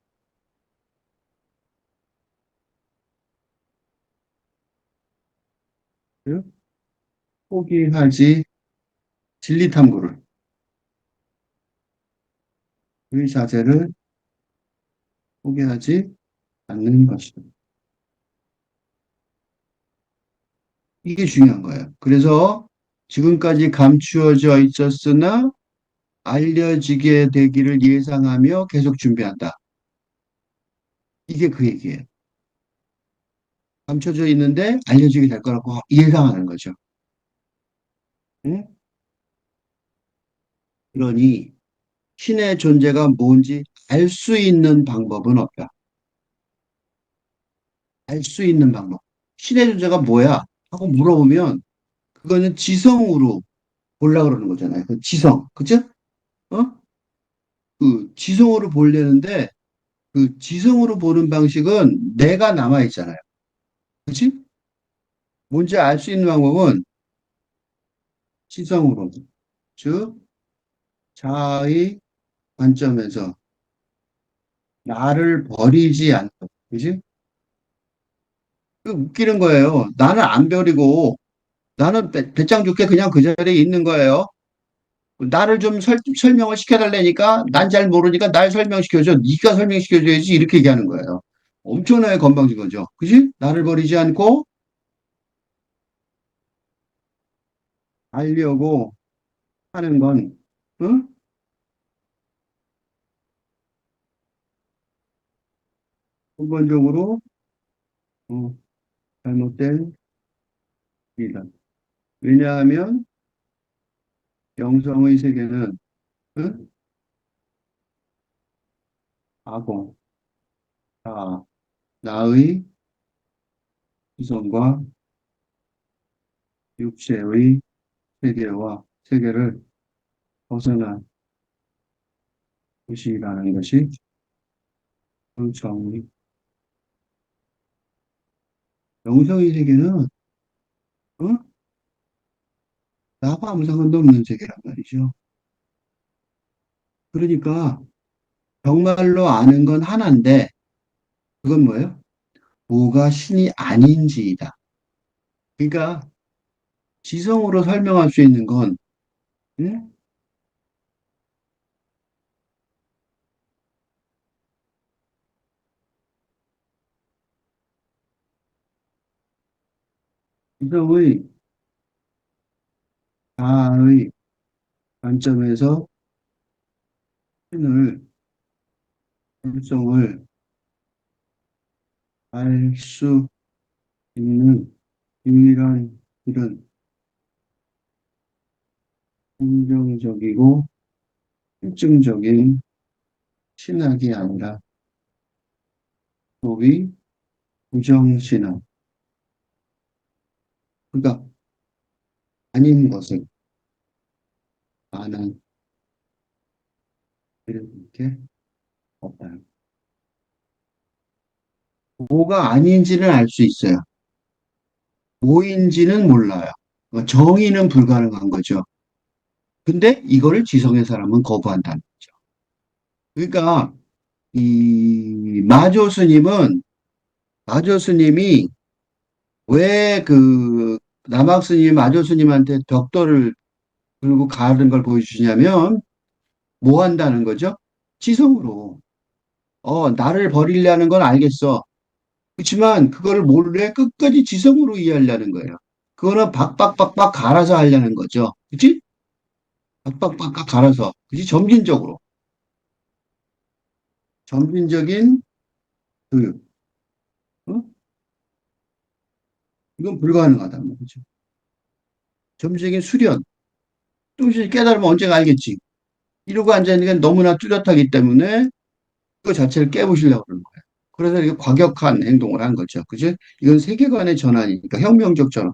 즉 포기하지 진리 탐구를 의 자세를 포기하지 않는 것이다. 이게 중요한 거예요. 그래서 지금까지 감추어져 있었으나 알려지게 되기를 예상하며 계속 준비한다. 이게 그 얘기예요. 감춰져 있는데 알려지게 될 거라고 예상하는 거죠. 응? 그러니 신의 존재가 뭔지 알 수 있는 방법은 없다. 알 수 있는 방법. 신의 존재가 뭐야? 하고 물어보면 그거는 지성으로 보려고 그러는 거잖아요. 그 지성. 그죠? 어? 그 지성으로 보려는데 그 지성으로 보는 방식은 내가 남아 있잖아요. 그치? 뭔지 알 수 있는 방법은 지성으로. 즉, 자아의 관점에서 나를 버리지 않고. 그지? 그 웃기는 거예요. 나는 안 버리고 나는 배짱 좋게 그냥 그 자리에 있는 거예요. 나를 좀 설명을 시켜달라니까 난 잘 모르니까 날 설명시켜줘. 네가 설명시켜줘야지 이렇게 얘기하는 거예요. 엄청나게 건방진 거죠. 그지? 나를 버리지 않고 알려고 하는 건 응?根本적으로 어, 잘못된 일이다. 왜냐하면 영성의 세계는 응? 악어, 자, 나의 지성과 육체의 세계를 벗어난 것이라는 것이 영성의 영성의 세계는 응? 나하고 아무 상관도 없는 세계란 말이죠. 그러니까 정말로 아는 건 하나인데 그건 뭐예요? 뭐가 신이 아닌지이다. 그러니까 지성으로 설명할 수 있는 건 응? 지성의 자아의 관점에서 신을 불성을 알 수 있는 유일한 길은 긍정적이고 실증적인 신학이 아니라 소위 부정신학. 그러니까 아닌 것을 아는 이렇게 없다. 뭐가 아닌지는 알 수 있어요. 뭐인지는 몰라요. 그러니까 정의는 불가능한 거죠. 근데 이거를 지성의 사람은 거부한다는 거죠. 그러니까 이 마조 스님이 왜 그 남학 스님 마조 스님한테 벽돌을 들고 가는 걸 보여주시냐면 뭐 한다는 거죠? 지성으로. 나를 버리려는 건 알겠어. 그렇지만 그거를 몰래 끝까지 지성으로 이해하려는 거예요. 그거는 박박박박 갈아서 하려는 거죠. 그치? 박박박박 갈아서. 그치? 점진적으로. 점진적인 교육. 어? 이건 불가능하다는 거죠. 점진적인 수련. 조금씩 깨달으면 언젠가 알겠지. 이러고 앉아있는 게 너무나 뚜렷하기 때문에 그 자체를 깨부시려고 그러는 거예요. 그래서 이게 과격한 행동을 한 거죠. 그죠? 이건 세계관의 전환이니까 혁명적 전환.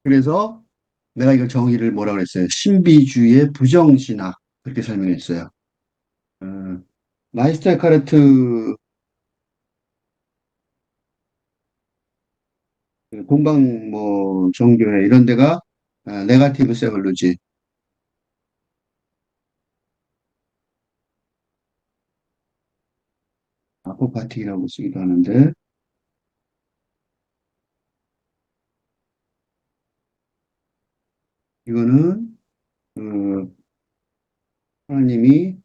그래서 내가 이걸 정의를 뭐라 그랬어요? 신비주의의 부정신학. 그렇게 설명했어요. 어, 마이스터 카르트 동방 뭐 정교회 이런 데가 네가티브 세벌루지 아포파틱이라고 쓰기도 하는데 이거는 어, 하나님이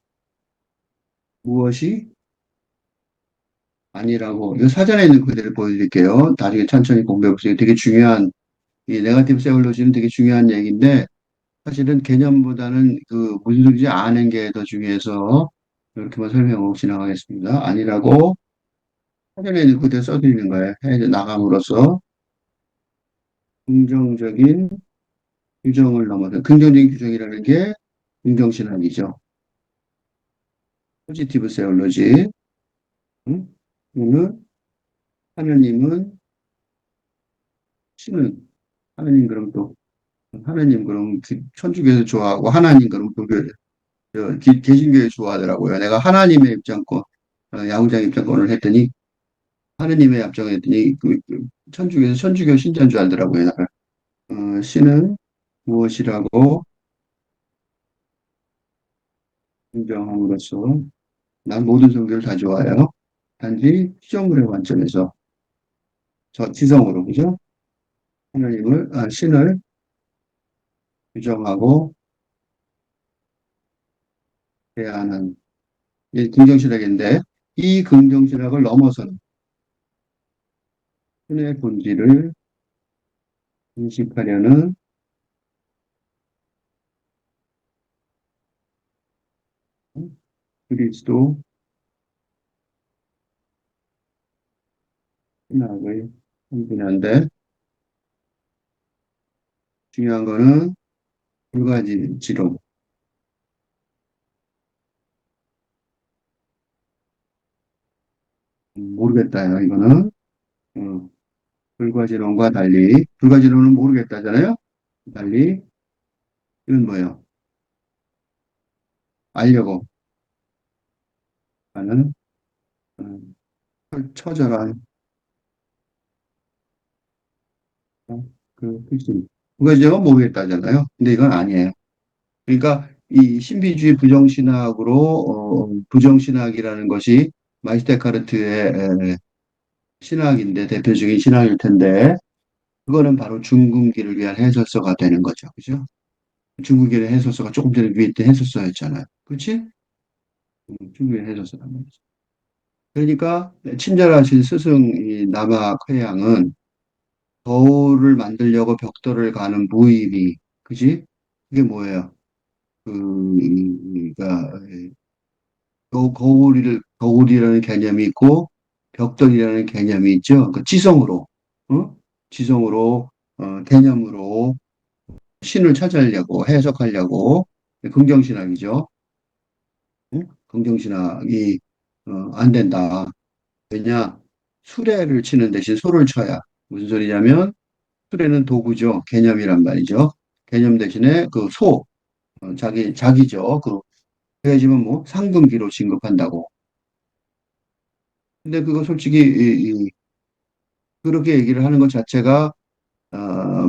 무엇이 아니라고. 이 사전에 있는 그대로 보여드릴게요. 나중에 천천히 공부해 보세요. 되게 중요한, 이 네거티브 세올로지는 되게 중요한 얘기인데, 사실은 개념보다는 그 무슨 소리인지 아는 게 더 중요해서, 이렇게만 설명하고 지나가겠습니다. 아니라고 사전에 있는 그대로 써드리는 거예요. 해 나감으로써 긍정적인 규정을 넘어서, 긍정적인 규정이라는 게 긍정신학이죠. 포지티브 세올로지. 응? 오늘 하느님은 신은 하느님 그럼 또 하느님 그럼 천주교에서 좋아하고 하나님 그럼 또 개신교에 좋아하더라고요. 내가 하나님의 입장권, 야구장 입장권을 했더니 하느님의 입장을 했더니 천주교에서 천주교 신자인 줄 알더라고요. 나를. 신은 무엇이라고 인정함으로써 난 모든 종교를 다 좋아해요. 단지 시정론의 관점에서 저 지성으로 그죠? 신을 규정하고 대하는 이 긍정신학인데 이 긍정신학을 넘어서는 신의 본질을 인식하려는 그리스도 신학의 한 분야인데 중요한 거는 두 가지로 모르겠다요. 이거는 불가지론과 달리 불가지론은 모르겠다잖아요. 달리 이건 뭐예요? 알려고 하는 음, 처절한 그 필심. 불가지론은 모르겠다잖아요. 근데 이건 아니에요. 그러니까 이 신비주의 부정신학으로 부정신학이라는 것이 마이스 데카르트의 신학인데 대표적인 신학일 텐데 그거는 바로 중궁기를 위한 해설서가 되는 거죠. 그죠? 중국의 해설서가 조금 전에 위에 있던 해설서였잖아요. 그렇지? 중국의 해설서란 말이죠. 그러니까 친절하신 스승 이 남학 회양은 거울을 만들려고 벽돌을 가는 무의미, 그지? 그게 뭐예요? 그니까 거울이라는 개념이 있고 벽돌이라는 개념이 있죠. 그 지성으로, 어? 지성으로 개념으로 신을 찾으려고 해석하려고 긍정신학이죠. 응? 긍정신학이 안 된다. 왜냐? 수레를 치는 대신 소를 쳐야. 무슨 소리냐면 수레는 도구죠. 개념이란 말이죠. 개념 대신에 그 소, 자기죠. 그 헤어지면 뭐 상근기로 진급한다고. 근데 그거 솔직히 그렇게 얘기를 하는 것 자체가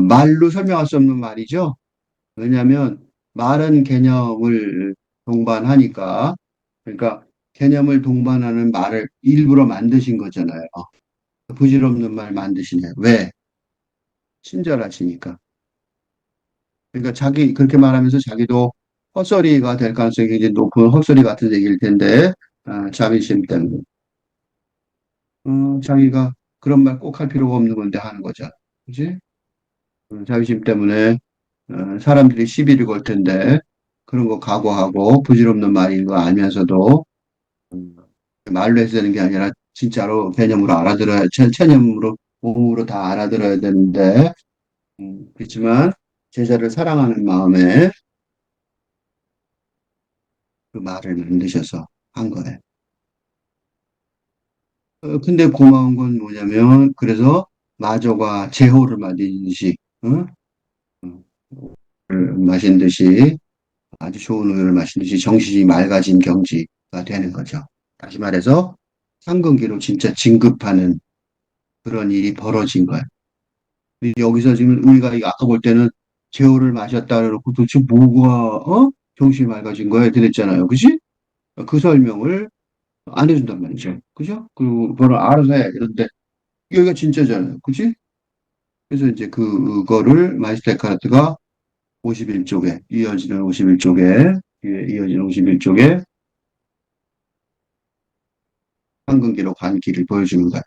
말로 설명할 수 없는 말이죠. 왜냐하면 말은 개념을 동반하니까 그러니까 개념을 동반하는 말을 일부러 만드신 거잖아요. 부질없는 말 만드시네. 왜? 친절하시니까. 그러니까 자기 그렇게 말하면서 자기도 헛소리가 될 가능성이 굉장히 높은 헛소리 같은 얘기일 텐데 자비심 때문에 자기가 그런 말 꼭 할 필요가 없는 건데 하는 거죠. 그지? 자비심 때문에 사람들이 시비를 걸 텐데 그런 거 각오하고 부질없는 말인 거 알면서도 음, 말로 해서 되는 게 아니라 진짜로 개념으로 알아들어야 체념으로 몸으로 다 알아들어야 되는데 그렇지만 제자를 사랑하는 마음에 그 말을 만드셔서 한 거예요. 근데 고마운 건 뭐냐면 그래서 마저가 제호를 마시듯이 어? 마신 듯이 아주 좋은 우유를 마신 듯이 정신이 맑아진 경지가 되는 거죠. 다시 말해서 상근기로 진짜 진급하는 그런 일이 벌어진 거예요. 여기서 지금 우리가 아까 볼 때는 제호를 마셨다 그러고 도대체 뭐가 정신이 맑아진 거야 이렇게 됐잖아요. 그지? 그 설명을 안 해준단 말이죠. 그죠? 그거를 알아서 해. 이런데 여기가 진짜잖아요. 그지? 그래서 이제 그거를 마이스테카르트가 51쪽에 이어지는 51쪽에 이어지는 51쪽에 황금기로 간 길을 보여주는 거야.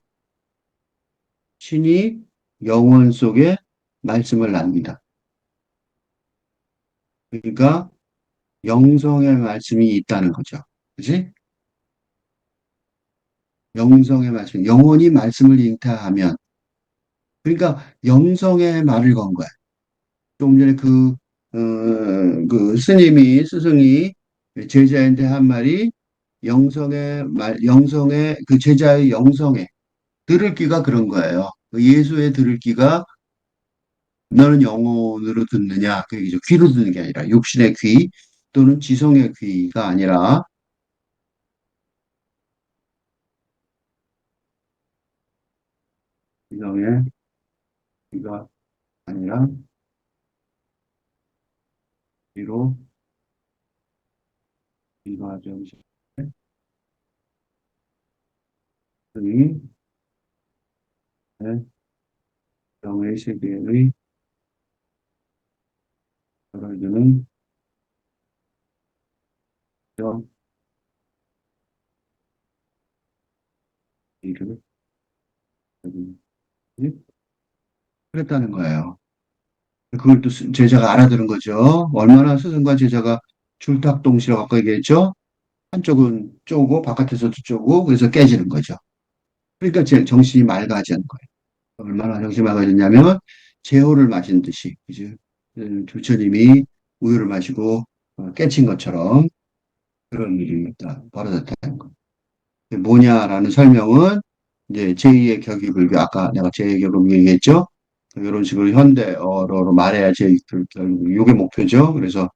신이 영혼 속에 말씀을 납니다. 그러니까 영성의 말씀이 있다는 거죠. 그지? 영성의 말씀, 영혼이 말씀을 잉태하면, 그러니까 영성의 말을 건 거야. 좀 전에 그 스승이 제자한테 한 말이 영성의, 그 제자의 영성에 들을 귀가 그런 거예요. 그 예수의 들을 귀가 너는 영혼으로 듣느냐? 그 얘기죠. 귀로 듣는 게 아니라 육신의 귀 또는 지성의 귀가 아니라 지성의 귀가 아니라 귀로 귀가 정신 의 영의 세계의 열어주는 영이를 그랬다는 거예요. 그걸 또 제자가 알아들은 거죠. 얼마나 스승과 제자가 줄탁동시로 갖고 얘기했죠. 한쪽은 쪼고 바깥에서도 쪼고 그래서 깨지는 거죠. 그러니까 제 정신이 맑아지는 거예요. 얼마나 정신이 맑아졌냐면 제호를 마신 듯이 이제 부처님이 우유를 마시고 깨친 것처럼 그런 일이 벌어졌다는 거예요. 뭐냐라는 설명은 이제 제2의 격의불교, 아까 내가 제2의 격의불교 얘기했죠? 이런 식으로 현대어로 말해야 제2의 격의불교, 이게 목표죠. 그래서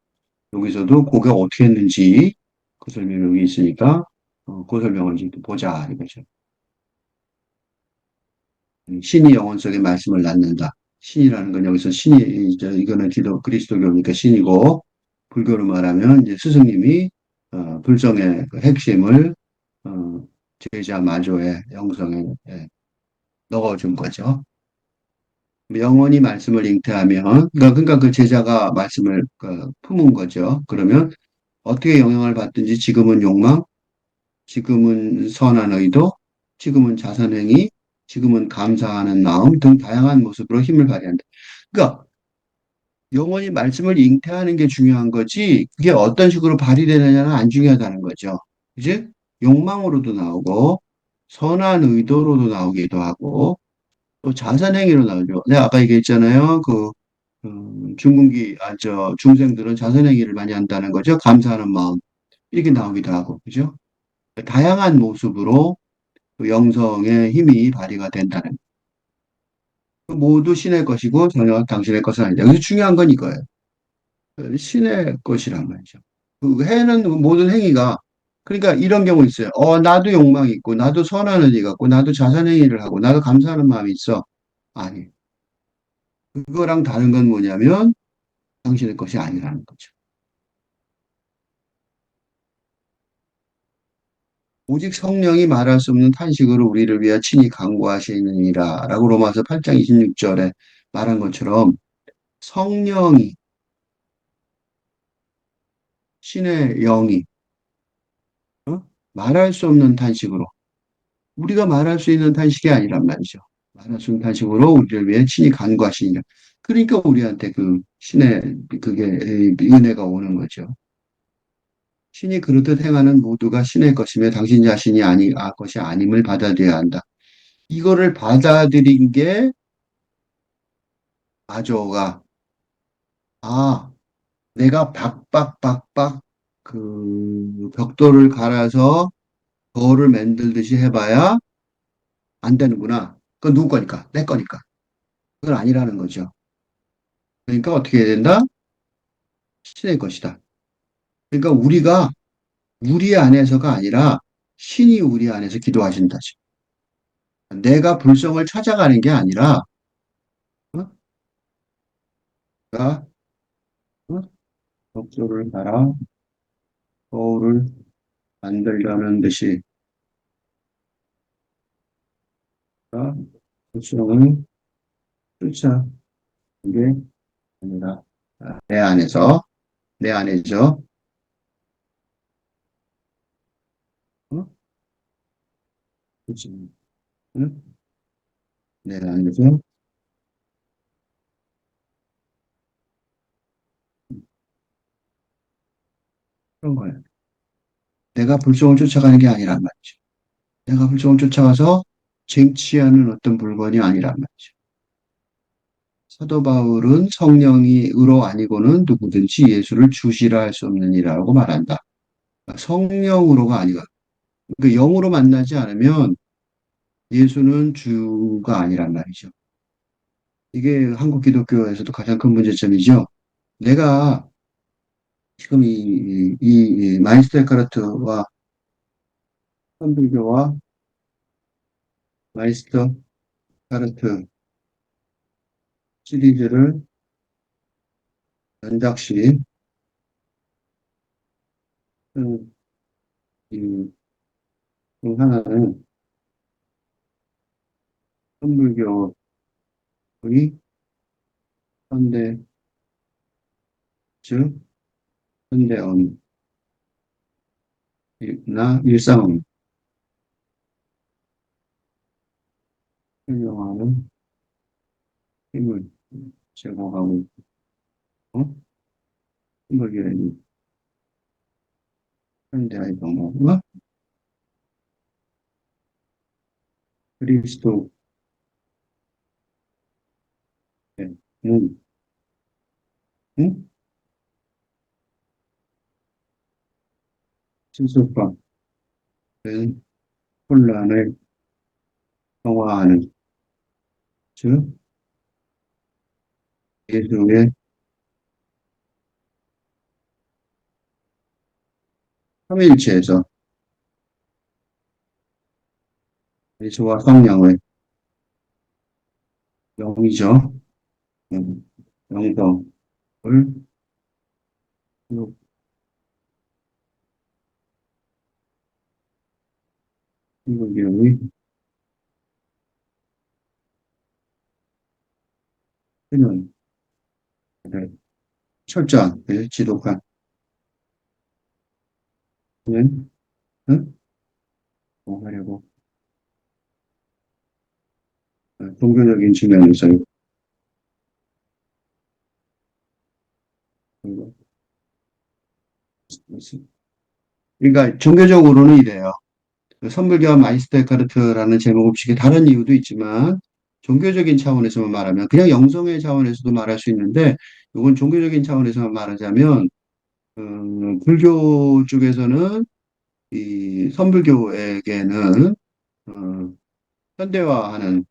여기서도 그게 어떻게 했는지 그 설명이 있으니까 그 설명을 이제 보자 이거죠. 신이 영혼 속에 말씀을 낳는다. 신이라는 건 여기서 신이 이거는 그리스도교니까 신이고 불교로 말하면 이제 스승님이 불성의 그 핵심을 어, 제자 마조의 영성에 넣어준 거죠. 영원히 말씀을 잉태하면 그러니까 그 제자가 말씀을 품은 거죠. 그러면 어떻게 영향을 받든지 지금은 욕망, 지금은 선한 의도, 지금은 자선행위, 지금은 감사하는 마음 등 다양한 모습으로 힘을 발휘한다. 그러니까 영원히 말씀을 잉태하는 게 중요한 거지 그게 어떤 식으로 발휘되느냐는 안 중요하다는 거죠. 이제 욕망으로도 나오고 선한 의도로도 나오기도 하고 또 자선행위로 나오죠. 내가 아까 얘기했잖아요. 중생들은 자선행위를 많이 한다는 거죠. 감사하는 마음 이렇게 나오기도 하고 그죠? 다양한 모습으로 그 영성의 힘이 발휘가 된다는 모두 신의 것이고 전혀 당신의 것은 아니다. 여기서 중요한 건 이거예요. 신의 것이란 말이죠. 그 해는 모든 행위가 그러니까 이런 경우 있어요. 나도 욕망이 있고 나도 선한 의가 있고 나도 자선행위를 하고 나도 감사하는 마음이 있어. 아니, 그거랑 다른 건 뭐냐면 당신의 것이 아니라는 거죠. 오직 성령이 말할 수 없는 탄식으로 우리를 위하여 친히 간구하시느니라 라고 로마서 8장 26절에 말한 것처럼 성령이 신의 영이 어? 말할 수 없는 탄식으로 우리가 말할 수 있는 탄식이 아니란 말이죠. 말할 수 있는 탄식으로 우리를 위해 친히 간구하시니라. 그러니까 우리한테 그 신의 그게 은혜가 오는 거죠. 신이 그렇듯 행하는 모두가 신의 것이며 당신 자신이 것이 아님을 받아들여야 한다. 이거를 받아들인 게 아조가 아 내가 박박박박 그 벽돌을 갈아서 거울을 만들듯이 해봐야 안 되는구나. 그건 누구 거니까? 내 거니까. 그건 아니라는 거죠. 그러니까 어떻게 해야 된다? 신의 것이다. 그러니까 우리가 우리 안에서가 아니라 신이 우리 안에서 기도하신다죠. 내가 불성을 찾아가는 게 아니라 어? 내가 벽돌을 갈아 거울을 만들려는 듯이 내가 불성을 쫓아가는 게 아니라 내 안에서 내 안에죠. 어? 그치. 응? 네, 알겠어. 그런 거야. 내가 불송을 쫓아가는 게 아니란 말이죠. 내가 불송을 쫓아가서 쟁취하는 어떤 물건이 아니란 말이죠. 사도 바울은 성령이 의로 아니고는 누구든지 예수를 주시라 할 수 없느니라고 말한다. 성령으로가 아니고, 그 영으로 만나지 않으면 예수는 주가 아니란 말이죠. 이게 한국 기독교에서도 가장 큰 문제점이죠. 내가 지금 이 마이스터 카르트와 선불교와 마이스터 카르트 시리즈를 연작시 음, 이, 중 하나는 선불교의 현대, 즉 현대언이나 일상언 설명하는 힘을 제공하고 있고, 선불교의 현대의 경우와 그리스도의 음, 음? 실속과 혼란을 정화하는, 즉 예수의 삼위일체에서 예수와 성령의 영이죠. 음, 영성을 신분기록이 필요한 철저한 지독한 응? 응? 뭐 하려고 종교적인 측면에서 그러니까 종교적으로는 이래요. 그 선불교와 마이스터 카르트라는 제목 없이 다른 이유도 있지만 종교적인 차원에서만 말하면 그냥 영성의 차원에서도 말할 수 있는데 이건 종교적인 차원에서만 말하자면 불교 쪽에서는 이 선불교에게는 어, 현대화하는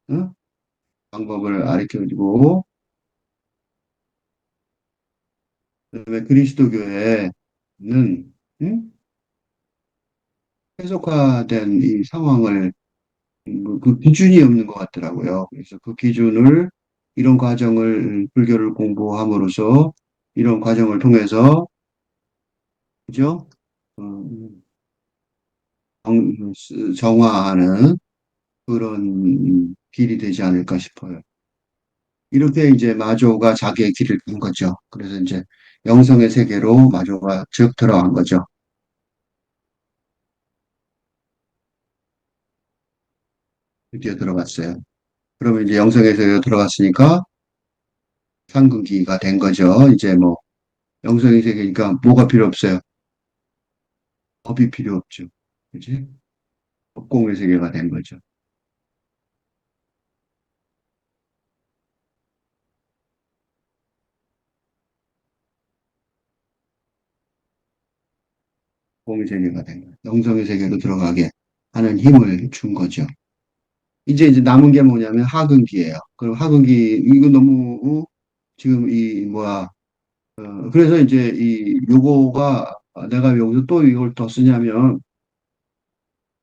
방법을 가르쳐주고 그다음에 그리스도교회는 음? 해석화된 이 상황을 그 기준이 없는 것 같더라고요. 그래서 그 기준을 이런 과정을 불교를 공부함으로써 이런 과정을 통해서 그죠? 어, 정화하는 그런 길이 되지 않을까 싶어요. 이렇게 이제 마조가 자기의 길을 간 거죠. 그래서 이제 영성의 세계로 마조가 즉 들어간 거죠. 드디어 들어갔어요. 그러면 이제 영성의 세계로 들어갔으니까 상근기가 된 거죠. 이제 뭐 영성의 세계니까 뭐가 필요 없어요. 법이 필요 없죠. 그지? 법공의 세계가 된 거죠. 공의 세계가 된 거죠. 영성의 세계로 들어가게 하는 힘을 준 거죠. 이제 남은 게 뭐냐면 하근기예요. 그럼 하근기 이거 너무 지금 이 뭐야 그래서 이제 이 요거가 내가 여기서 또 이걸 더 쓰냐면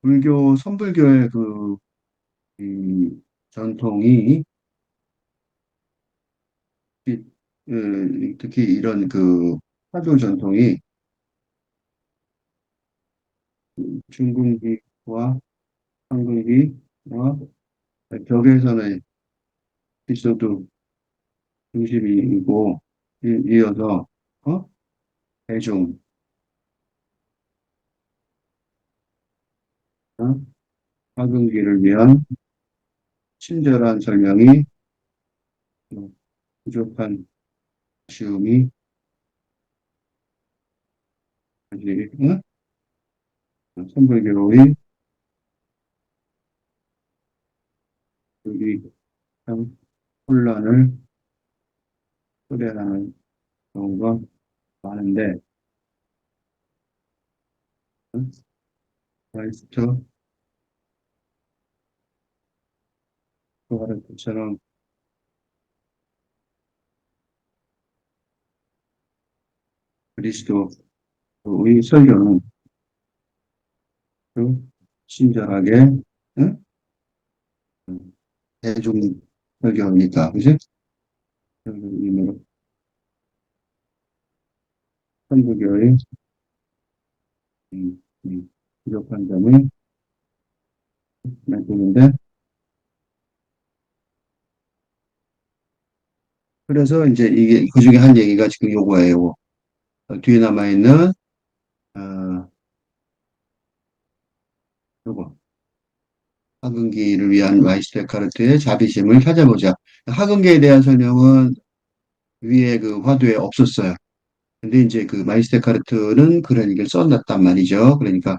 불교 선불교의 이 전통이 특히 이런 화교 전통이 중근기와 상근기와 벽에서는 에피소드 중심이고 이어서 어? 대중, 어? 하근기를 위한 친절한 설명이 부족한 아쉬움이 사실, 응? 선불교의 여기 참 혼란을 초래하는 경우가 많은데, 응? 크라이스트 소가르트처럼 그리스도의 설교는 그 친절하게, 응? 대중 설교입니까? 그지? 설교임으로 천주교의 부족한 점이 말씀인데, 그래서 이제 이게 그 중에 한 얘기가 지금 요거예요. 뒤에 남아있는, 어, 요거. 하근기를 위한 마이스터 카르트의 자비심을 찾아보자. 하근기에 대한 설명은 위에 그 화두에 없었어요. 근데 이제 그 마이스터 카르트는 그런 얘기를 써놨단 말이죠. 그러니까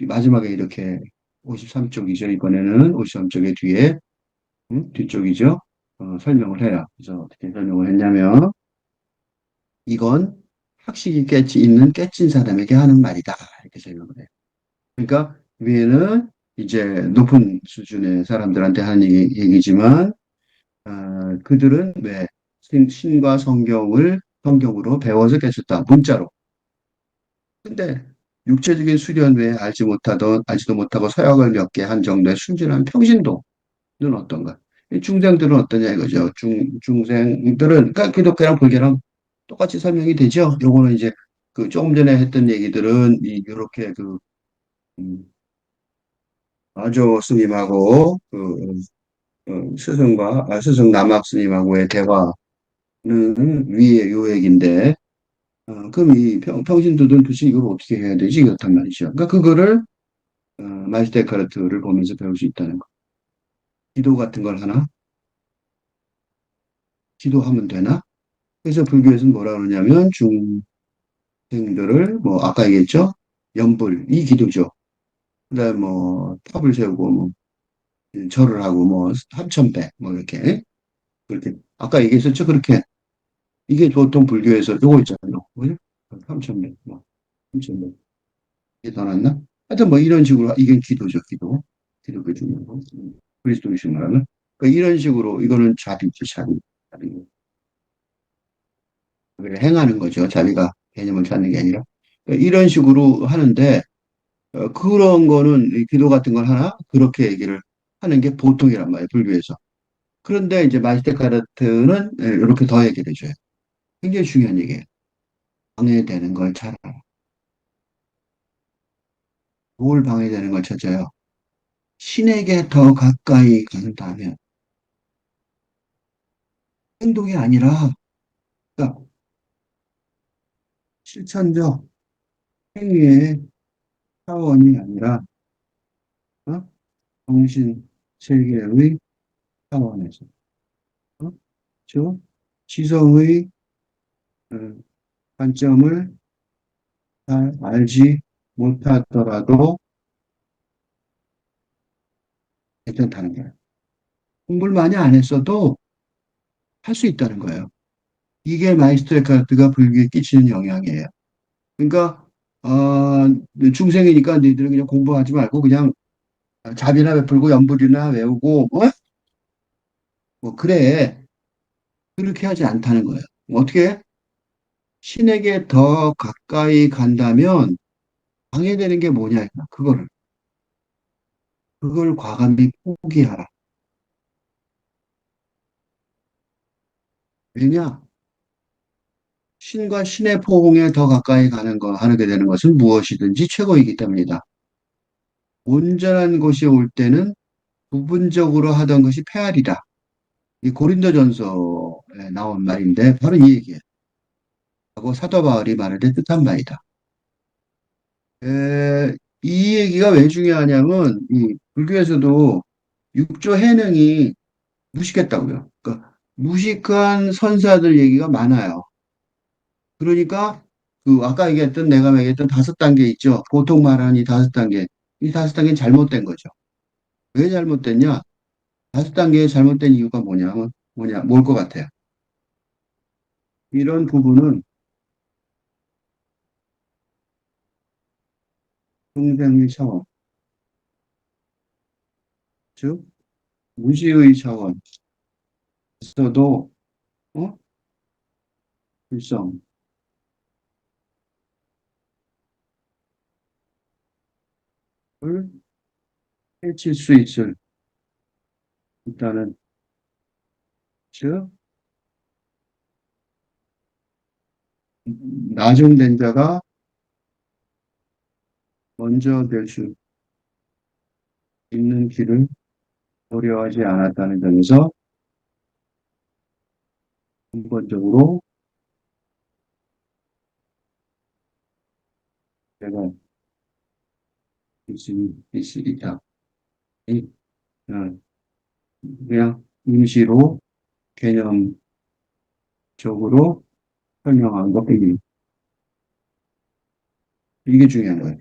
마지막에 이렇게 53쪽이죠. 이번에는 53쪽의 뒤에, 뒤쪽이죠. 설명을 해요. 그래서 어떻게 설명을 했냐면, 이건 학식이 있는 깨친 사람에게 하는 말이다. 이렇게 설명을 해요. 그러니까 위에는 이제 높은 수준의 사람들한테 하는 얘기지만, 그들은 왜 신과 성경으로 배워서 깨쳤다. 문자로. 근데 육체적인 수련 외에 알지도 못하고 서약을 몇 개 한 정도의 순진한 평신도는 어떤가? 이 중생들은 어떠냐 이거죠. 중생들은, 그러니까 기독교랑 불교랑 똑같이 설명이 되죠. 요거는 이제 그 조금 전에 했던 얘기들은 이렇게 음, 아조 스님하고 스승 남학 스님하고의 대화는 위의 요액인데, 그럼 이 평신도들은 도대체 이걸 어떻게 해야 되지? 이렇단 말이죠. 그러니까 그거를 마이스 데카르트를 보면서 배울 수 있다는 거. 기도 같은 걸 하나? 기도하면 되나? 그래서 불교에서는 뭐라 그러냐면 중생들을 뭐 아까 얘기했죠? 연불, 이 기도죠. 그다음에 뭐 탑을 세우고 뭐 절을 하고 뭐 삼천배 뭐 이렇게 그렇게 아까 얘기했었죠? 그렇게 이게 보통 불교에서 요거 있잖아요. 뭐죠? 삼천배 뭐 삼천배 이게 더 낫나? 하여튼 뭐 이런 식으로 이게 기도죠, 기도. 기독교 중요한 거. 그리스도의식 말하면. 그러니까 이런 식으로 이거는 자비죠, 자비. 자비. 그걸 행하는 거죠. 자비가 개념을 찾는 게 아니라. 그러니까 이런 식으로 하는데 그런 거는 이 기도 같은 걸 하나 그렇게 얘기를 하는 게 보통이란 말이에요, 불교에서. 그런데 이제 마이스테카르트는 이렇게 더 얘기를 해줘요. 굉장히 중요한 얘기예요. 방해되는 걸 찾아라. 뭘 방해되는 걸 찾아요? 신에게 더 가까이 간다면 행동이 아니라, 그러니까 실천적 행위의 차원이 아니라 어? 정신 세계의 차원에서 즉 지성의 어, 관점을 잘 알지 못하더라도 괜찮다는 거예요. 공부를 많이 안 했어도 할 수 있다는 거예요. 이게 마이스터 에카르트가 불교에 끼치는 영향이에요. 그러니까 중생이니까 너희들은 그냥 공부하지 말고 그냥 잡이나 베풀고 연불이나 외우고 뭐 그래 그렇게 하지 않다는 거예요. 어떻게 해? 신에게 더 가까이 간다면 방해되는 게 뭐냐 그걸 과감히 포기하라. 왜냐? 신과 신의 포옹에 더 가까이 하게 되는 것은 무엇이든지 최고이기 때문이다. 온전한 것이 올 때는 부분적으로 하던 것이 폐활이다. 이 고린도전서에 나온 말인데 바로 이 얘기예요. 하고 사도 바울이 말할 때 뜻한 바이다. 이 얘기가 왜 중요하냐면 이 불교에서도 육조 해능이 무식했다고요. 그러니까 무식한 선사들 얘기가 많아요. 그러니까 그 아까 얘기했던 내가 얘기했던 다섯 단계 있죠. 보통 말하는 이 다섯 단계. 이 다섯 단계는 잘못된 거죠. 왜 잘못됐냐? 다섯 단계에 잘못된 이유가 뭐냐면 뭘 것 같아요? 이런 부분은 중생의 차원, 즉 무지의 차원에서도 어? 불성, 을 해칠 수 있다는, 즉 나중된 자가 먼저 될 수 있는 길을 고려하지 않았다는 점에서 근본적으로 내가 있다. 이, 어, 그냥 임시로 개념적으로 설명한 것, 이게 중요한 거예요.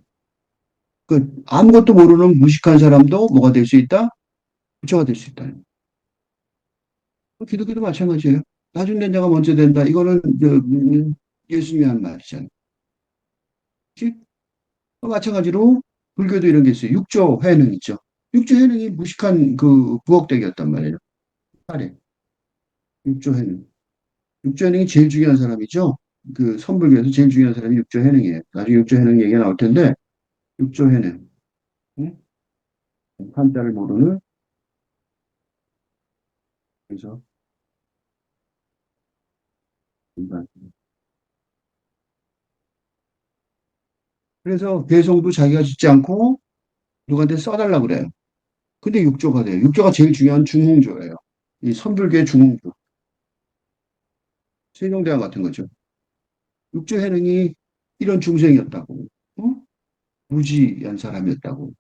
그 아무것도 모르는 무식한 사람도 뭐가 될 수 있다? 부처가 될 수 있다. 기독교도 마찬가지예요. 나중된 자가 먼저 된다. 이거는 예수님이 한 말이잖아요. 그치? 마찬가지로 불교도 이런 게 있어요. 육조 해능 있죠. 육조 해능이 무식한 그 부엌대기였단 말이에요. 차례. 육조 해능. 육조 해능이 제일 중요한 사람이죠. 그 선불교에서 제일 중요한 사람이 육조 해능이에요. 나중에 육조 해능 얘기가 나올 텐데 육조 해능. 응? 한자를 모르는, 그래서 인간. 그래서 개성도 자기가 짓지 않고 누구한테 써달라 그래요. 근데 육조가 돼요. 육조가 제일 중요한 중흥조예요. 이 선불교의 중흥조. 세종대왕 같은 거죠. 육조 해능이 이런 중생이었다고. 어? 무지한 사람이었다고.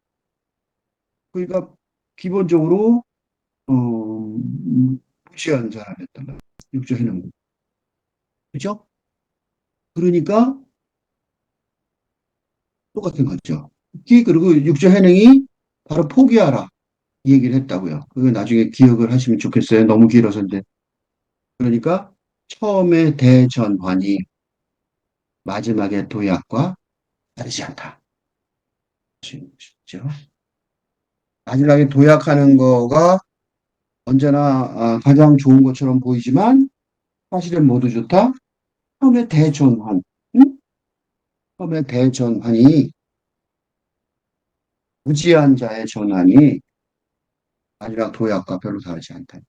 그러니까 기본적으로 무지한 사람이었단 말이에요. 육조 해능. 그죠? 그러니까 똑같은 거죠. 그리고 육조 해능이 바로 포기하라 이 얘기를 했다고요. 그거 나중에 기억을 하시면 좋겠어요. 너무 길어서 이제. 그러니까 처음에 대전환이 마지막에 도약과 다르지 않다. 그렇죠? 마지막에 도약하는 거가 언제나 가장 좋은 것처럼 보이지만 사실은 모두 좋다. 처음에 대전환, 응? 처음에 대전환이 무지한 자의 전환이 마지막 도약과 별로 다르지 않다.